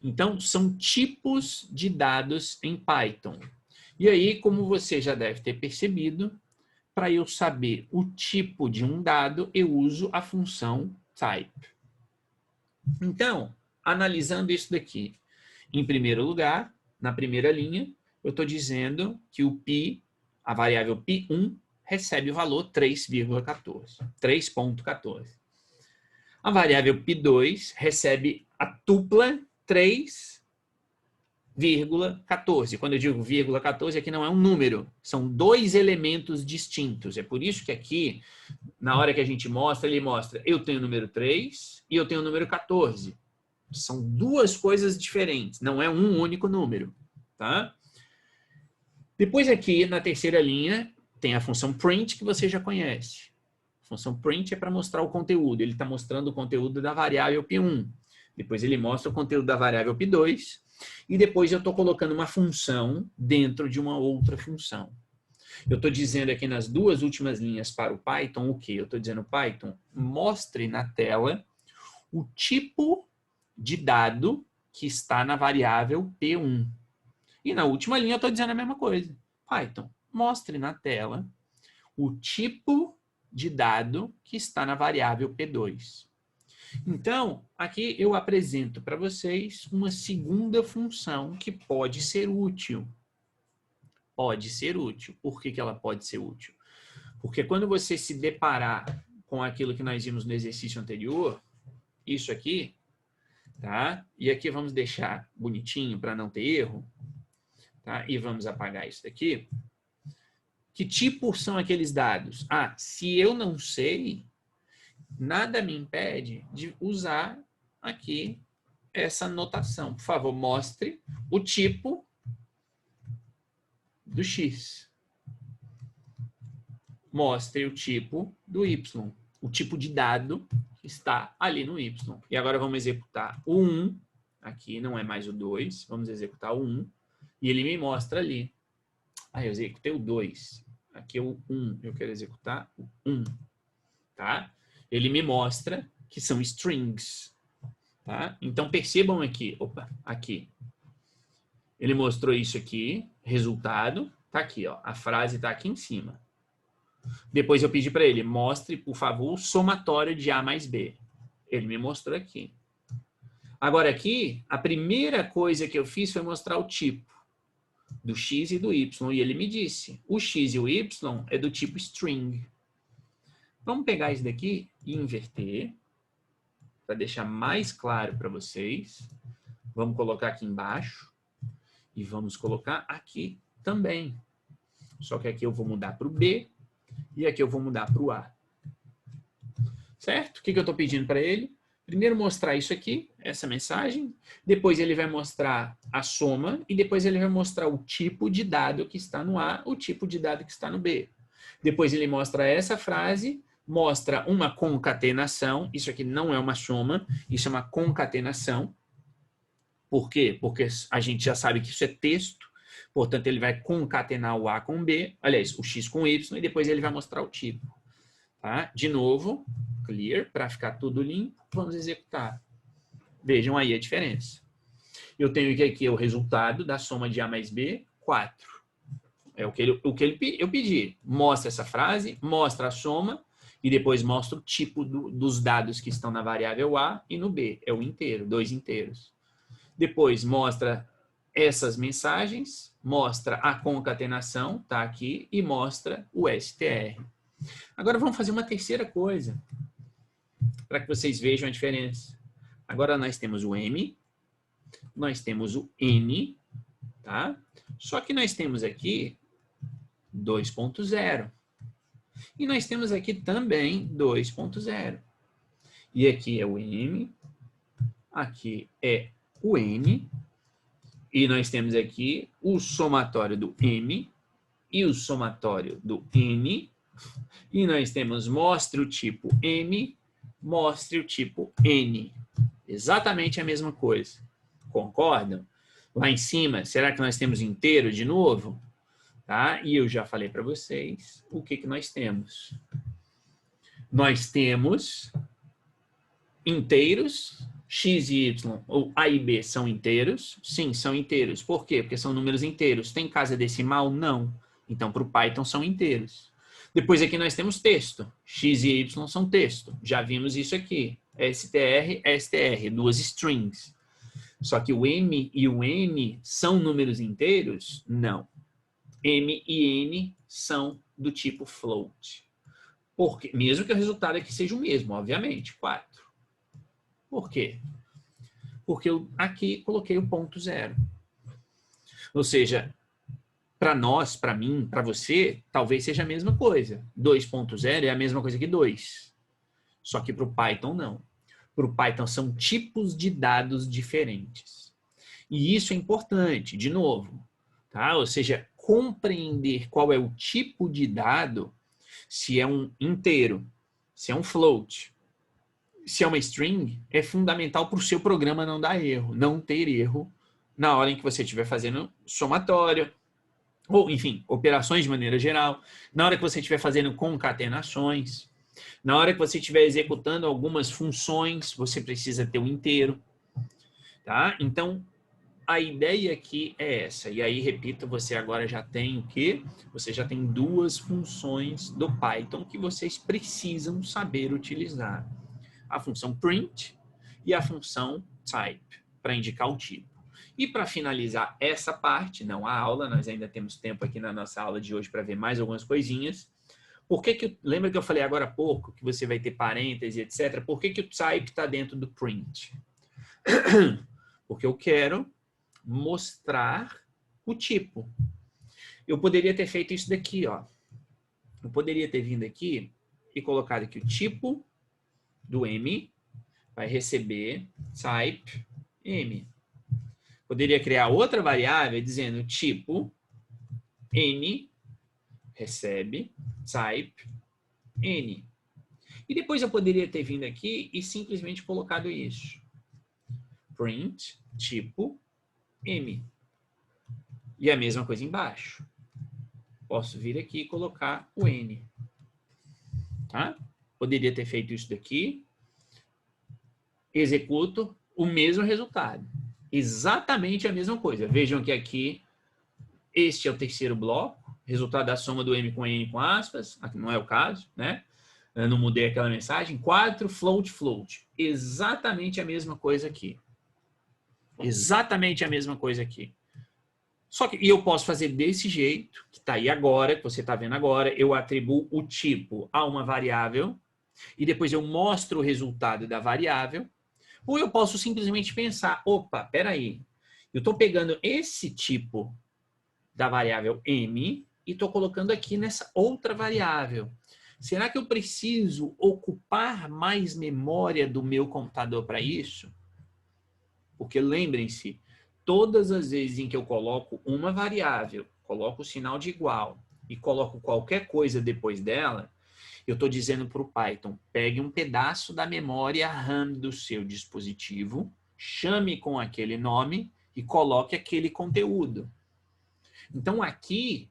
Então, são tipos de dados em Python. E aí, como você já deve ter percebido, para eu saber o tipo de um dado, eu uso a função type. Então, analisando isso daqui, em primeiro lugar, na primeira linha, eu estou dizendo que o P, a variável P1, recebe o valor 3,14. A variável P2 recebe a tupla 3,14. Quando eu digo vírgula 14, aqui não é um número, são dois elementos distintos. É por isso que aqui, na hora que a gente mostra, ele mostra eu tenho o número 3 e eu tenho o número 14. São duas coisas diferentes, não é um único número. Tá? Depois aqui, na terceira linha, tem a função print, que você já conhece. A função print é para mostrar o conteúdo. Ele está mostrando o conteúdo da variável P1. Depois ele mostra o conteúdo da variável P2. E depois eu estou colocando uma função dentro de uma outra função. Eu estou dizendo aqui nas duas últimas linhas para o Python o quê? Eu estou dizendo, Python, mostre na tela o tipo de dado que está na variável P1. E na última linha eu estou dizendo a mesma coisa. Python, mostre na tela o tipo de dado que está na variável P2. Então, aqui eu apresento para vocês uma segunda função que pode ser útil. Pode ser útil. Por que ela pode ser útil? Porque quando você se deparar com aquilo que nós vimos no exercício anterior, isso aqui, tá? E aqui vamos deixar bonitinho para não ter erro, tá? E vamos apagar isso daqui. Que tipo são aqueles dados? Ah, se eu não sei, nada me impede de usar aqui essa notação. Por favor, mostre o tipo do X. Mostre o tipo do Y. O tipo de dado está ali no Y. E agora vamos executar o 1. Aqui não é mais o 2. Vamos executar o 1. E ele me mostra ali. Ah, eu executei o 2. Aqui é o 1. Eu quero executar o 1. Tá? Ele me mostra que são strings. Tá? Então percebam aqui. Opa, aqui. Ele mostrou isso aqui. Resultado. Tá aqui, ó. A frase está aqui em cima. Depois eu pedi para ele, mostre, por favor, o somatório de A mais B. Ele me mostrou aqui. Agora aqui, a primeira coisa que eu fiz foi mostrar o tipo do X e do Y. E ele me disse, o X e o Y é do tipo string. Vamos pegar isso daqui e inverter, para deixar mais claro para vocês. Vamos colocar aqui embaixo e vamos colocar aqui também. Só que aqui eu vou mudar para o B e aqui eu vou mudar para o A. Certo? O que eu estou pedindo para ele? Primeiro mostrar isso aqui, essa mensagem. Depois ele vai mostrar a soma e depois ele vai mostrar o tipo de dado que está no A, o tipo de dado que está no B. Depois ele mostra essa frase, mostra uma concatenação. Isso aqui não é uma soma, isso é uma concatenação. Por quê? Porque a gente já sabe que isso é texto. Portanto, ele vai concatenar o A com o B, aliás, o X com o Y, e depois ele vai mostrar o tipo. Tá? De novo, clear, para ficar tudo limpo, vamos executar. Vejam aí a diferença. Eu tenho aqui o resultado da soma de A mais B, 4. É o que eu pedi. Mostra essa frase, mostra a soma, e depois mostra o tipo dos dados que estão na variável A e no B. É o inteiro, 2 inteiros. Depois mostra essas mensagens, mostra a concatenação, tá aqui, e mostra o str. Agora vamos fazer uma terceira coisa, para que vocês vejam a diferença. Agora nós temos o M, nós temos o N, tá? Só que nós temos aqui 2.0. E nós temos aqui também 2.0. E aqui é o M, aqui é o N, e nós temos aqui o somatório do M e o somatório do N, e nós temos mostre o tipo M, mostre o tipo N. Exatamente a mesma coisa. Concordam? Lá em cima, será que nós temos inteiro de novo? Tá? E eu já falei para vocês o que nós temos. Nós temos inteiros, X e Y, ou A e B são inteiros? Sim, são inteiros. Por quê? Porque são números inteiros. Tem casa decimal? Não. Então, para o Python, são inteiros. Depois aqui nós temos texto. X e Y são texto. Já vimos isso aqui. str, str, duas strings. Só que o M e o N são números inteiros? Não. M e N são do tipo float. Porque, mesmo que o resultado aqui seja o mesmo, obviamente, 4. Por quê? Porque eu aqui coloquei o ponto zero. Ou seja, para nós, para mim, para você, talvez seja a mesma coisa. 2.0 é a mesma coisa que 2. Só que para o Python, não. Para o Python, são tipos de dados diferentes. E isso é importante, de novo. Tá? Ou seja, compreender qual é o tipo de dado, se é um inteiro, se é um float, se é uma string, é fundamental para o seu programa não dar erro, não ter erro na hora em que você estiver fazendo somatório, ou, enfim, operações de maneira geral, na hora que você estiver fazendo concatenações, na hora que você estiver executando algumas funções, você precisa ter o inteiro. Tá? Então, a ideia aqui é essa. E aí, repito, você agora já tem o quê? Você já tem duas funções do Python que vocês precisam saber utilizar. A função print e a função type, para indicar o tipo. E para finalizar essa parte, não a aula, nós ainda temos tempo aqui na nossa aula de hoje para ver mais algumas coisinhas. Lembra que eu falei agora há pouco que você vai ter parêntese, etc. Por que o type está dentro do print? Porque eu quero mostrar o tipo. Eu poderia ter feito isso daqui, ó. Eu poderia ter vindo aqui e colocado aqui o tipo do M, vai receber type M. Poderia criar outra variável dizendo tipo N recebe type N. E depois eu poderia ter vindo aqui e simplesmente colocado isso. Print tipo M. E a mesma coisa embaixo. Posso vir aqui e colocar o N. Tá? Poderia ter feito isso daqui. Executo o mesmo resultado. Exatamente a mesma coisa. Vejam que aqui, este é o terceiro bloco. Resultado da soma do M com N com aspas. Aqui não é o caso, né? Eu não mudei aquela mensagem. 4, float, float. Exatamente a mesma coisa aqui. Exatamente a mesma coisa aqui. Só que eu posso fazer desse jeito, que está aí agora, que você está vendo agora. Eu atribuo o tipo a uma variável e depois eu mostro o resultado da variável. Ou eu posso simplesmente pensar, opa, peraí, eu estou pegando esse tipo da variável M e estou colocando aqui nessa outra variável. Será que eu preciso ocupar mais memória do meu computador para isso? Porque lembrem-se, todas as vezes em que eu coloco uma variável, coloco o sinal de igual e coloco qualquer coisa depois dela, eu estou dizendo para o Python, pegue um pedaço da memória RAM do seu dispositivo, chame com aquele nome e coloque aquele conteúdo. Então aqui,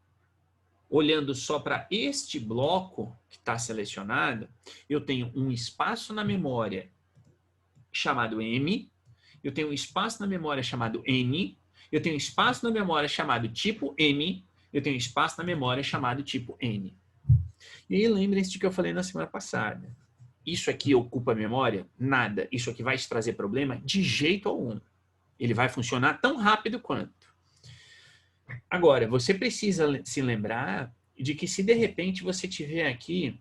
olhando só para este bloco que está selecionado, eu tenho um espaço na memória chamado M, eu tenho um espaço na memória chamado N, eu tenho um espaço na memória chamado tipo M, eu tenho um espaço na memória chamado tipo N. E aí lembrem-se de que eu falei na semana passada. Isso aqui ocupa memória? Nada. Isso aqui vai te trazer problema? De jeito algum. Ele vai funcionar tão rápido quanto. Agora, você precisa se lembrar de que se de repente você tiver aqui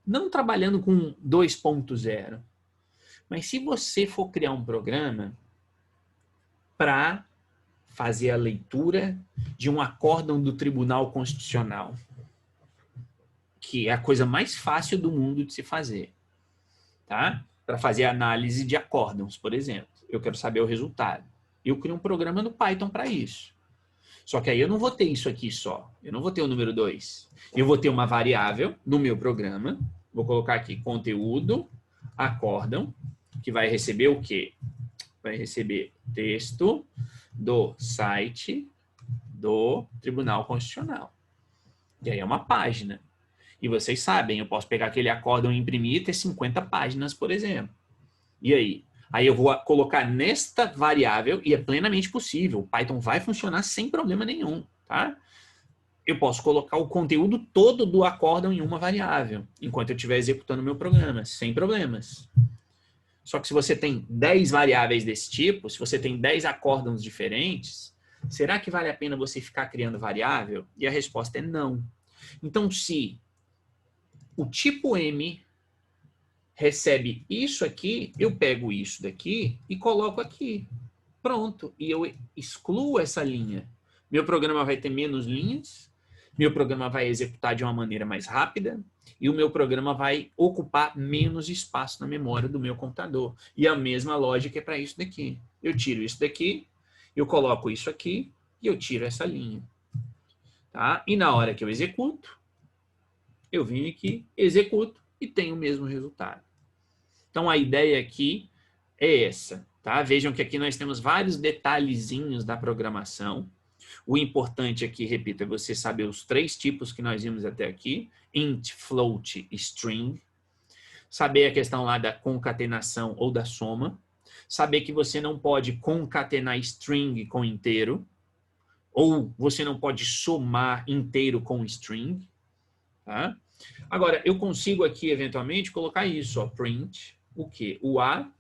não trabalhando com 2.0, mas se você for criar um programa para fazer a leitura de um acórdão do Tribunal Constitucional, que é a coisa mais fácil do mundo de se fazer, tá? Para fazer análise de acórdãos, por exemplo. Eu quero saber o resultado. Eu crio um programa no Python para isso. Só que aí eu não vou ter isso aqui só. Eu não vou ter o número 2. Eu vou ter uma variável no meu programa. Vou colocar aqui conteúdo, acórdão, que vai receber o quê? Vai receber texto do site do Tribunal Constitucional. E aí é uma página. E vocês sabem, eu posso pegar aquele acórdão e imprimir e ter 50 páginas, por exemplo. E aí? Aí eu vou colocar nesta variável, e é plenamente possível, o Python vai funcionar sem problema nenhum, tá? Eu posso colocar o conteúdo todo do acórdão em uma variável, enquanto eu estiver executando o meu programa, sem problemas. Só que se você tem 10 variáveis desse tipo, se você tem 10 acórdãos diferentes, será que vale a pena você ficar criando variável? E a resposta é não. Então, se o tipo M recebe isso aqui, eu pego isso daqui e coloco aqui. Pronto. E eu excluo essa linha. Meu programa vai ter menos linhas, meu programa vai executar de uma maneira mais rápida e o meu programa vai ocupar menos espaço na memória do meu computador. E a mesma lógica é para isso daqui. Eu tiro isso daqui, eu coloco isso aqui e eu tiro essa linha. Tá? E na hora que eu executo, eu venho aqui, executo e tenho o mesmo resultado. Então, a ideia aqui é essa, tá? Vejam que aqui nós temos vários detalhezinhos da programação. O importante aqui, repito, é você saber os 3 tipos que nós vimos até aqui, int, float e string. Saber a questão lá da concatenação ou da soma. Saber que você não pode concatenar string com inteiro. Ou você não pode somar inteiro com string. Tá? Agora, eu consigo aqui, eventualmente, colocar isso, ó, print, o quê? O A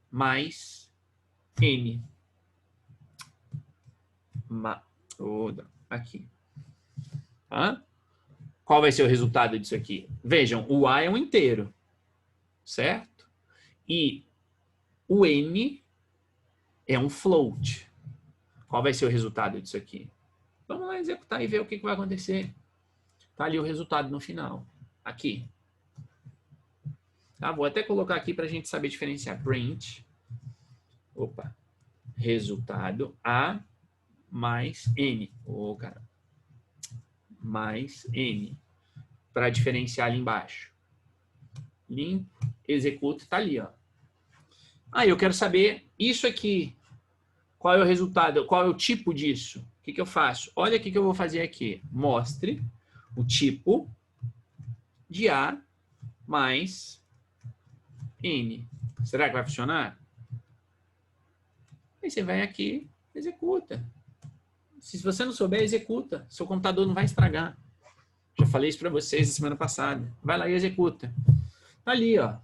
mais N. Aqui. Tá? Qual vai ser o resultado disso aqui? Vejam, o A é um inteiro, certo? E o N é um float. Qual vai ser o resultado disso aqui? Vamos lá executar e ver o que vai acontecer. Tá ali o resultado no final. Aqui. Tá? Vou até colocar aqui para a gente saber diferenciar. Print Opa. Resultado A mais N. Ô, cara. Mais N. Para diferenciar ali embaixo. Limpo, executa, tá ali, ó. Aí eu quero saber isso aqui. Qual é o resultado? Qual é o tipo disso? O que eu faço? Olha o que eu vou fazer aqui. Mostre o tipo de A mais N. Será que vai funcionar? Aí você vai aqui, executa. Se você não souber, executa. Seu computador não vai estragar. Já falei isso para vocês na semana passada. Vai lá e executa. Tá ali, ó.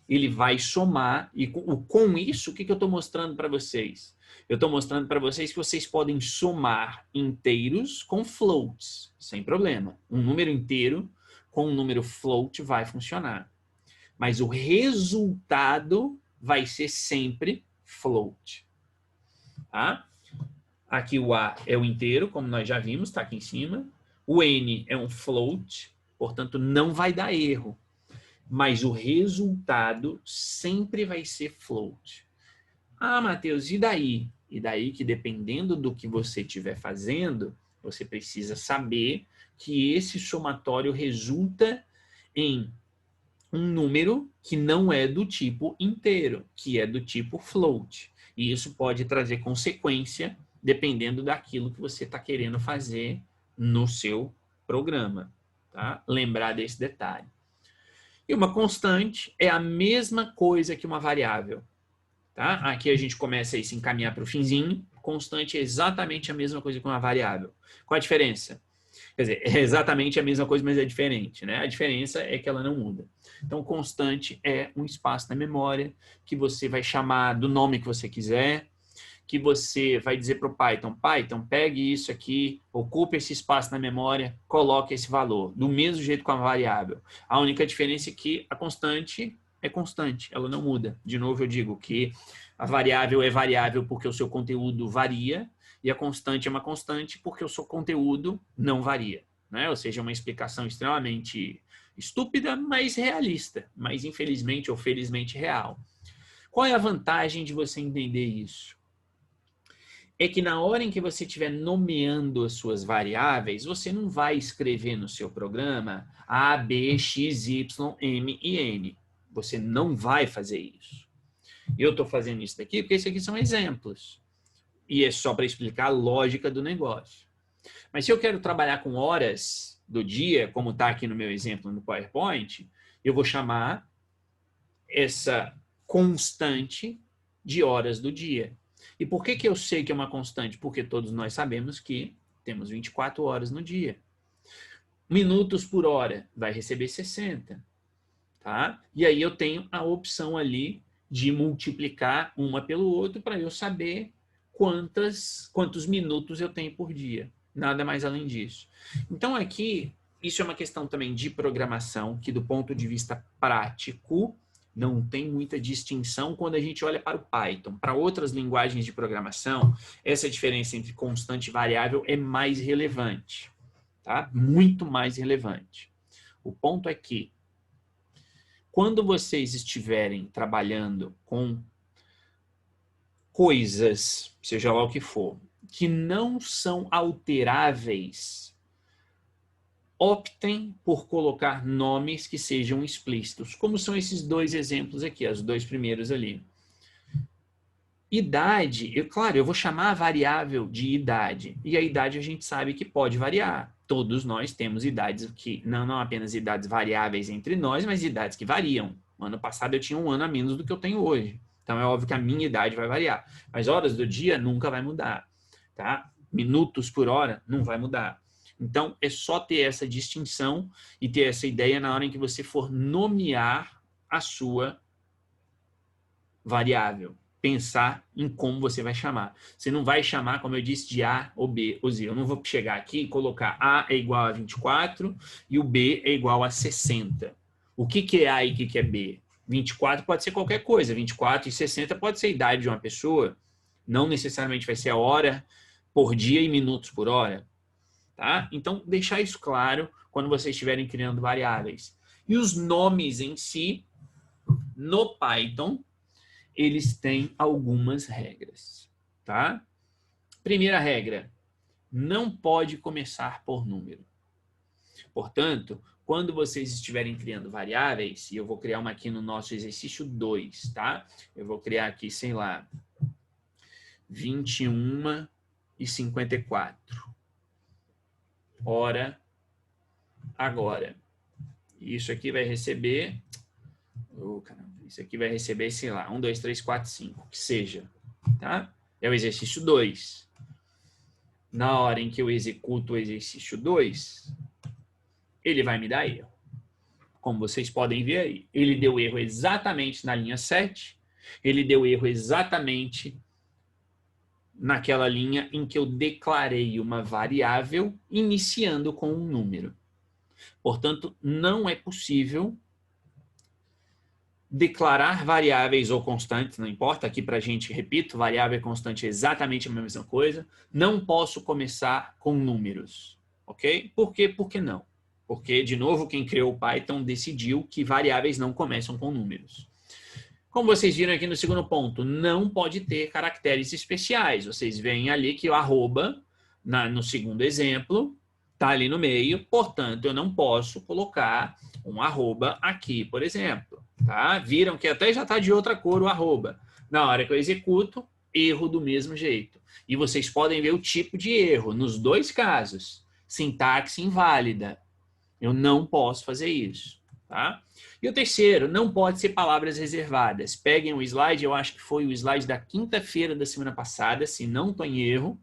Ele vai somar. E com isso, o que eu estou mostrando para vocês? Eu estou mostrando para vocês que vocês podem somar inteiros com floats, sem problema. Um número inteiro com um número float vai funcionar. Mas o resultado vai ser sempre float. Tá? Aqui o A é o inteiro, como nós já vimos, está aqui em cima. O N é um float, portanto não vai dar erro. Mas o resultado sempre vai ser float. Ah, Matheus, e daí? E daí que dependendo do que você estiver fazendo, você precisa saber que esse somatório resulta em um número que não é do tipo inteiro, que é do tipo float. E isso pode trazer consequência dependendo daquilo que você está querendo fazer no seu programa. Tá? Lembrar desse detalhe. E uma constante é a mesma coisa que uma variável. Tá? Aqui a gente começa a se encaminhar para o finzinho. Constante é exatamente a mesma coisa que uma variável. Qual a diferença? Quer dizer, é exatamente a mesma coisa, mas é diferente, né? A diferença é que ela não muda. Então, constante é um espaço na memória que você vai chamar do nome que você quiser, que você vai dizer para o Python, Python, pegue isso aqui, ocupe esse espaço na memória, coloque esse valor, do mesmo jeito com a variável. A única diferença é que a constante é constante, ela não muda. De novo, eu digo que a variável é variável porque o seu conteúdo varia, e a constante é uma constante porque o seu conteúdo não varia. Né? Ou seja, uma explicação extremamente estúpida, mas realista, mas infelizmente ou felizmente real. Qual é a vantagem de você entender isso? É que na hora em que você estiver nomeando as suas variáveis, você não vai escrever no seu programa A, B, X, Y, M e N. Você não vai fazer isso. Eu estou fazendo isso daqui porque esses aqui são exemplos. E é só para explicar a lógica do negócio. Mas se eu quero trabalhar com horas do dia, como está aqui no meu exemplo no PowerPoint, eu vou chamar essa constante de horas do dia. E por que eu sei que é uma constante? Porque todos nós sabemos que temos 24 horas no dia. Minutos por hora vai receber 60. Tá? E aí eu tenho a opção ali de multiplicar uma pelo outro para eu saber quantos minutos eu tenho por dia. Nada mais além disso. Então aqui, isso é uma questão também de programação, que do ponto de vista prático, não tem muita distinção quando a gente olha para o Python. Para outras linguagens de programação, essa diferença entre constante e variável é mais relevante. Tá? Muito mais relevante. O ponto é que, quando vocês estiverem trabalhando com coisas, seja lá o que for, que não são alteráveis, optem por colocar nomes que sejam explícitos, como são esses dois exemplos aqui, os dois primeiros ali. Idade, claro, eu vou chamar a variável de idade, e a idade a gente sabe que pode variar. Todos nós temos idades que, não apenas idades variáveis entre nós, mas idades que variam. No ano passado eu tinha um ano a menos do que eu tenho hoje. Então é óbvio que a minha idade vai variar. Mas horas do dia nunca vai mudar. Tá? Minutos por hora não vai mudar. Então é só ter essa distinção e ter essa ideia na hora em que você for nomear a sua variável. Pensar em como você vai chamar. Você não vai chamar, como eu disse, de A ou B ou Z. Eu não vou chegar aqui e colocar A é igual a 24 e o B é igual a 60. O que é A e o que é B? 24 pode ser qualquer coisa. 24 e 60 pode ser a idade de uma pessoa. Não necessariamente vai ser a hora por dia e minutos por hora. Tá? Então, deixar isso claro quando vocês estiverem criando variáveis. E os nomes em si, no Python, eles têm algumas regras, tá? Primeira regra, não pode começar por número. Portanto, quando vocês estiverem criando variáveis, e eu vou criar uma aqui no nosso exercício 2, tá? Eu vou criar aqui, sei lá, 21 e 54. Hora, agora. Isso aqui vai receber... isso aqui vai receber, sei lá, 1, 2, 3, 4, 5, que seja, tá? É o exercício 2. Na hora em que eu executo o exercício 2, ele vai me dar erro. Como vocês podem ver aí, ele deu erro exatamente na linha 7, ele deu erro exatamente naquela linha em que eu declarei uma variável iniciando com um número. Portanto, não é possível declarar variáveis ou constantes, não importa, aqui para a gente, repito, variável e constante é exatamente a mesma coisa. Não posso começar com números, ok? Por quê? Por que não? Porque, de novo, quem criou o Python decidiu que variáveis não começam com números. Como vocês viram aqui no segundo ponto, não pode ter caracteres especiais. Vocês veem ali que o arroba, no segundo exemplo, está ali no meio, portanto, eu não posso colocar um arroba aqui, por exemplo. Tá? Viram que até já está de outra cor o arroba. Na hora que eu executo, erro do mesmo jeito. E vocês podem ver o tipo de erro nos dois casos. Sintaxe inválida. Eu não posso fazer isso. Tá? E o terceiro, não pode ser palavras reservadas. Peguem o slide, eu acho que foi o slide da quinta-feira da semana passada, se não estou em erro,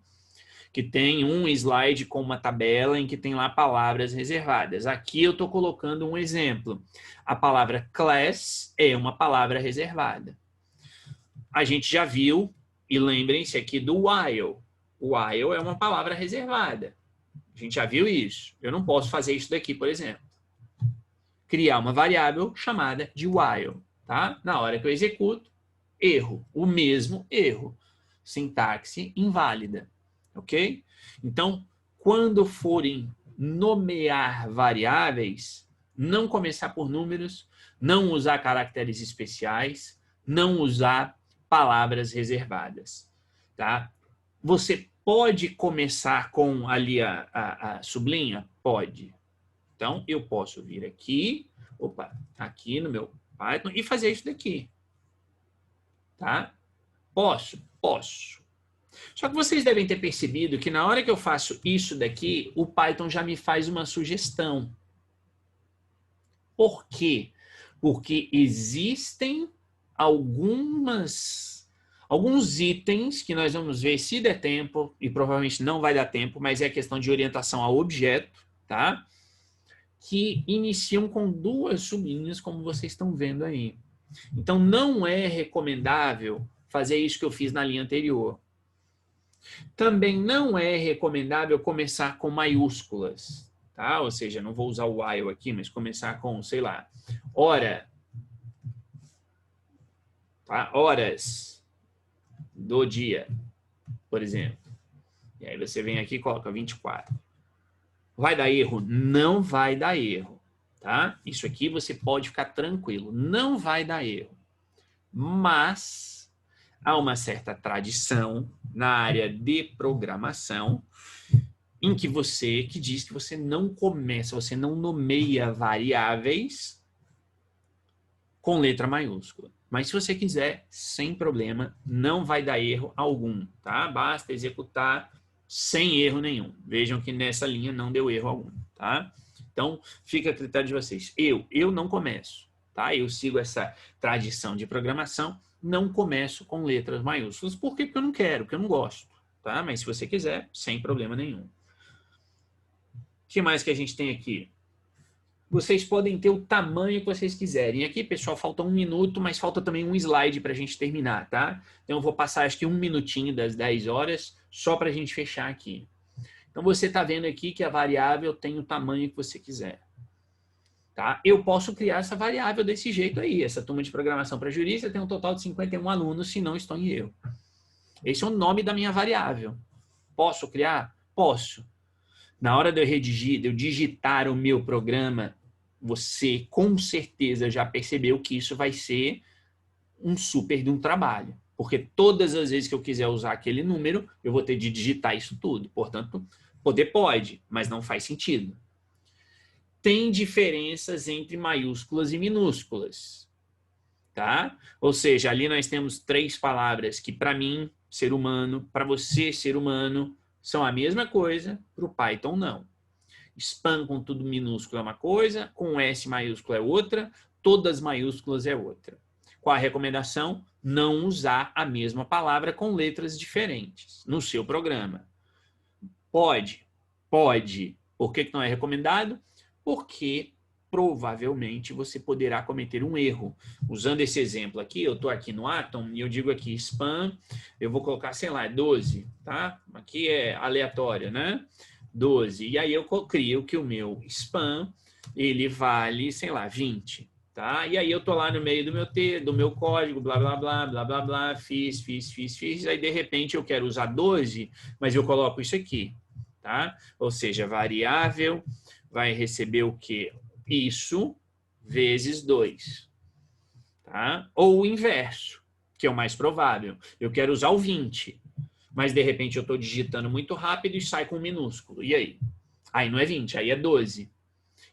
que tem um slide com uma tabela em que tem lá palavras reservadas. Aqui eu estou colocando um exemplo. A palavra class é uma palavra reservada. A gente já viu, e lembrem-se aqui do while. O while é uma palavra reservada. A gente já viu isso. Eu não posso fazer isso daqui, por exemplo. Criar uma variável chamada de while. Tá? Na hora que eu executo, erro. O mesmo erro. Sintaxe inválida. Ok? Então, quando forem nomear variáveis, não começar por números, não usar caracteres especiais, não usar palavras reservadas. Tá? Você pode começar com ali a sublinha? Pode. Então, eu posso vir aqui, aqui no meu Python e fazer isso daqui. Tá? Posso? Posso. Só que vocês devem ter percebido que na hora que eu faço isso daqui, o Python já me faz uma sugestão. Por quê? Porque existem alguns itens que nós vamos ver se der tempo, e provavelmente não vai dar tempo, mas é questão de orientação a objeto, tá? Que iniciam com duas sublinhas, como vocês estão vendo aí. Então, não é recomendável fazer isso que eu fiz na linha anterior. Também não é recomendável começar com maiúsculas, tá? Ou seja, não vou usar o while aqui, mas começar com, sei lá, hora, tá? Horas do dia, por exemplo. E aí você vem aqui e coloca 24. Vai dar erro? Não vai dar erro, tá? Isso aqui você pode ficar tranquilo, não vai dar erro. Mas há uma certa tradição na área de programação em que diz que você não começa, você não nomeia variáveis com letra maiúscula. Mas se você quiser, sem problema, não vai dar erro algum, tá? Basta executar sem erro nenhum. Vejam que nessa linha não deu erro algum, tá? Então, fica a critério de vocês. Eu não começo, tá? Eu sigo essa tradição de programação, não começo com letras maiúsculas. Por quê? Porque eu não quero, porque eu não gosto, tá? Mas se você quiser, sem problema nenhum. O que mais que a gente tem aqui? Vocês podem ter o tamanho que vocês quiserem. Aqui, pessoal, falta 1 minuto, mas falta também um slide para a gente terminar, tá? Então, eu vou passar, acho que 1 minutinho das 10 horas, só para a gente fechar aqui. Então, você está vendo aqui que a variável tem o tamanho que você quiser. Tá? Eu posso criar essa variável desse jeito aí. Essa turma de programação para jurista tem um total de 51 alunos, se não estou em erro. Esse é o nome da minha variável. Posso criar? Posso. Na hora de eu redigir, de eu digitar o meu programa, você com certeza já percebeu que isso vai ser um super de um trabalho. Porque todas as vezes que eu quiser usar aquele número, eu vou ter de digitar isso tudo. Portanto, poder pode, mas não faz sentido. Tem diferenças entre maiúsculas e minúsculas. Tá? Ou seja, ali nós temos 3 palavras que, para mim, ser humano, para você, ser humano, são a mesma coisa, para o Python, não. Spam com tudo minúsculo é uma coisa, com S maiúsculo é outra, todas maiúsculas é outra. Qual a recomendação? Não usar a mesma palavra com letras diferentes no seu programa. Pode. Por que não é recomendado? Porque provavelmente você poderá cometer um erro. Usando esse exemplo aqui, eu estou aqui no Atom e eu digo aqui spam, eu vou colocar, sei lá, 12, tá? Aqui é aleatório, né? 12. E aí eu crio que o meu spam, ele vale, sei lá, 20. Tá? E aí eu tô lá no meio do meu código, blá, blá, blá, blá, blá, blá, fiz. Aí, de repente, eu quero usar 12, mas eu coloco isso aqui. Tá? Ou seja, variável vai receber o quê? Isso vezes 2. Tá? Ou o inverso, que é o mais provável. Eu quero usar o 20, mas, de repente, eu estou digitando muito rápido e sai com um minúsculo. E aí? Aí não é 20, aí é 12.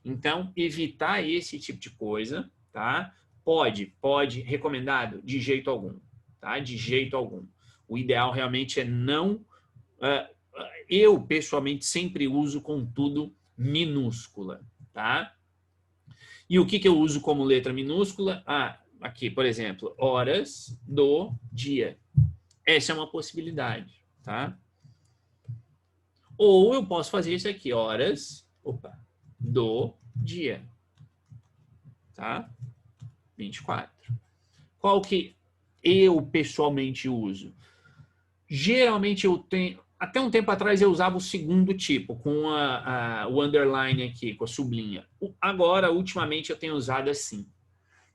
Então, evitar esse tipo de coisa, tá? Pode, recomendado? De jeito algum, tá? De jeito algum. O ideal realmente é não... eu, pessoalmente, sempre uso com tudo minúscula, tá? E o que eu uso como letra minúscula? Aqui, por exemplo, horas do dia. Essa é uma possibilidade, tá? Ou eu posso fazer isso aqui, horas do dia, tá? 24. Qual que eu pessoalmente uso? Geralmente eu tenho... Até um tempo atrás eu usava o segundo tipo, com o underline aqui, com a sublinha. Agora, ultimamente, eu tenho usado assim.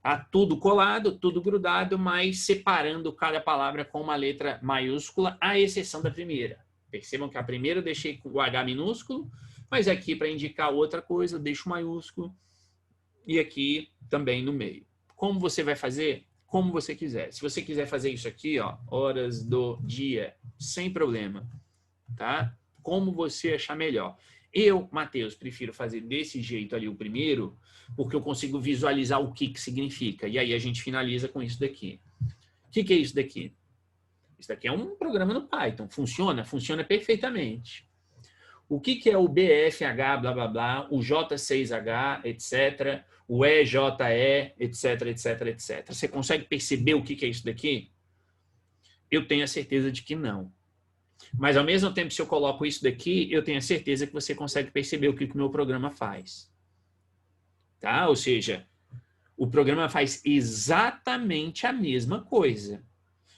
Tá? Tudo colado, tudo grudado, mas separando cada palavra com uma letra maiúscula, à exceção da primeira. Percebam que a primeira eu deixei com o H minúsculo, mas aqui, para indicar outra coisa, eu deixo maiúsculo. E aqui também no meio. Como você vai fazer? Como você quiser. Se você quiser fazer isso aqui, ó, horas do dia, sem problema. Tá? Como você achar melhor. Eu, Matheus, prefiro fazer desse jeito ali o primeiro, porque eu consigo visualizar o que significa. E aí a gente finaliza com isso daqui. O que é isso daqui? Isso daqui é um programa no Python. Funciona? Funciona perfeitamente. O que é o BFH, blá, blá, blá, o J6H, etc., o EJE, etc, etc, etc. Você consegue perceber o que é isso daqui? Eu tenho a certeza de que não. Mas, ao mesmo tempo, se eu coloco isso daqui, eu tenho a certeza que você consegue perceber o que o meu programa faz. Tá? Ou seja, o programa faz exatamente a mesma coisa.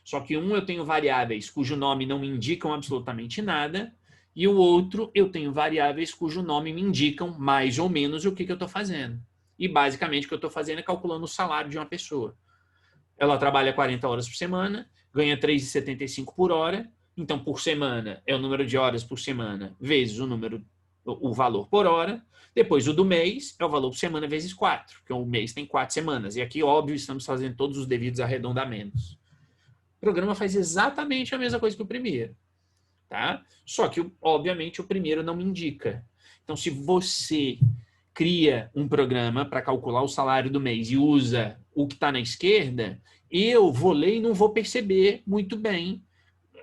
Só que um eu tenho variáveis cujo nome não me indicam absolutamente nada, e o outro eu tenho variáveis cujo nome me indicam mais ou menos o que eu estou fazendo. E, basicamente, o que eu estou fazendo é calculando o salário de uma pessoa. Ela trabalha 40 horas por semana, ganha R$ 3,75 por hora. Então, por semana, é o número de horas por semana vezes o valor por hora. Depois, o do mês é o valor por semana vezes 4, porque o mês tem 4 semanas. E aqui, óbvio, estamos fazendo todos os devidos arredondamentos. O programa faz exatamente a mesma coisa que o primeiro. Tá? Só que, obviamente, o primeiro não me indica. Então, se você cria um programa para calcular o salário do mês e usa o que está na esquerda, eu vou ler e não vou perceber muito bem.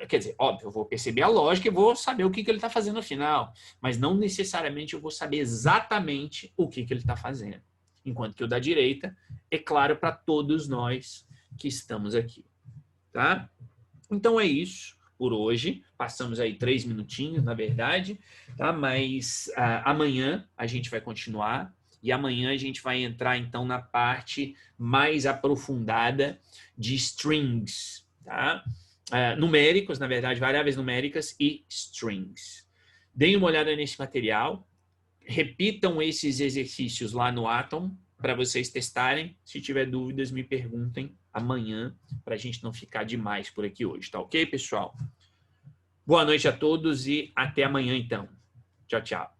Quer dizer, óbvio, eu vou perceber a lógica e vou saber o que ele está fazendo no final, mas não necessariamente eu vou saber exatamente o que ele está fazendo. Enquanto que o da direita é claro para todos nós que estamos aqui. Tá? Então é isso por hoje. Passamos aí 3 minutinhos, na verdade, tá? Mas amanhã a gente vai continuar e amanhã a gente vai entrar então na parte mais aprofundada de strings, tá? Numéricos, na verdade, variáveis numéricas e strings. Deem uma olhada nesse material, repitam esses exercícios lá no Atom para vocês testarem. Se tiver dúvidas, me perguntem amanhã, para a gente não ficar demais por aqui hoje, tá ok, pessoal? Boa noite a todos e até amanhã, então. Tchau, tchau.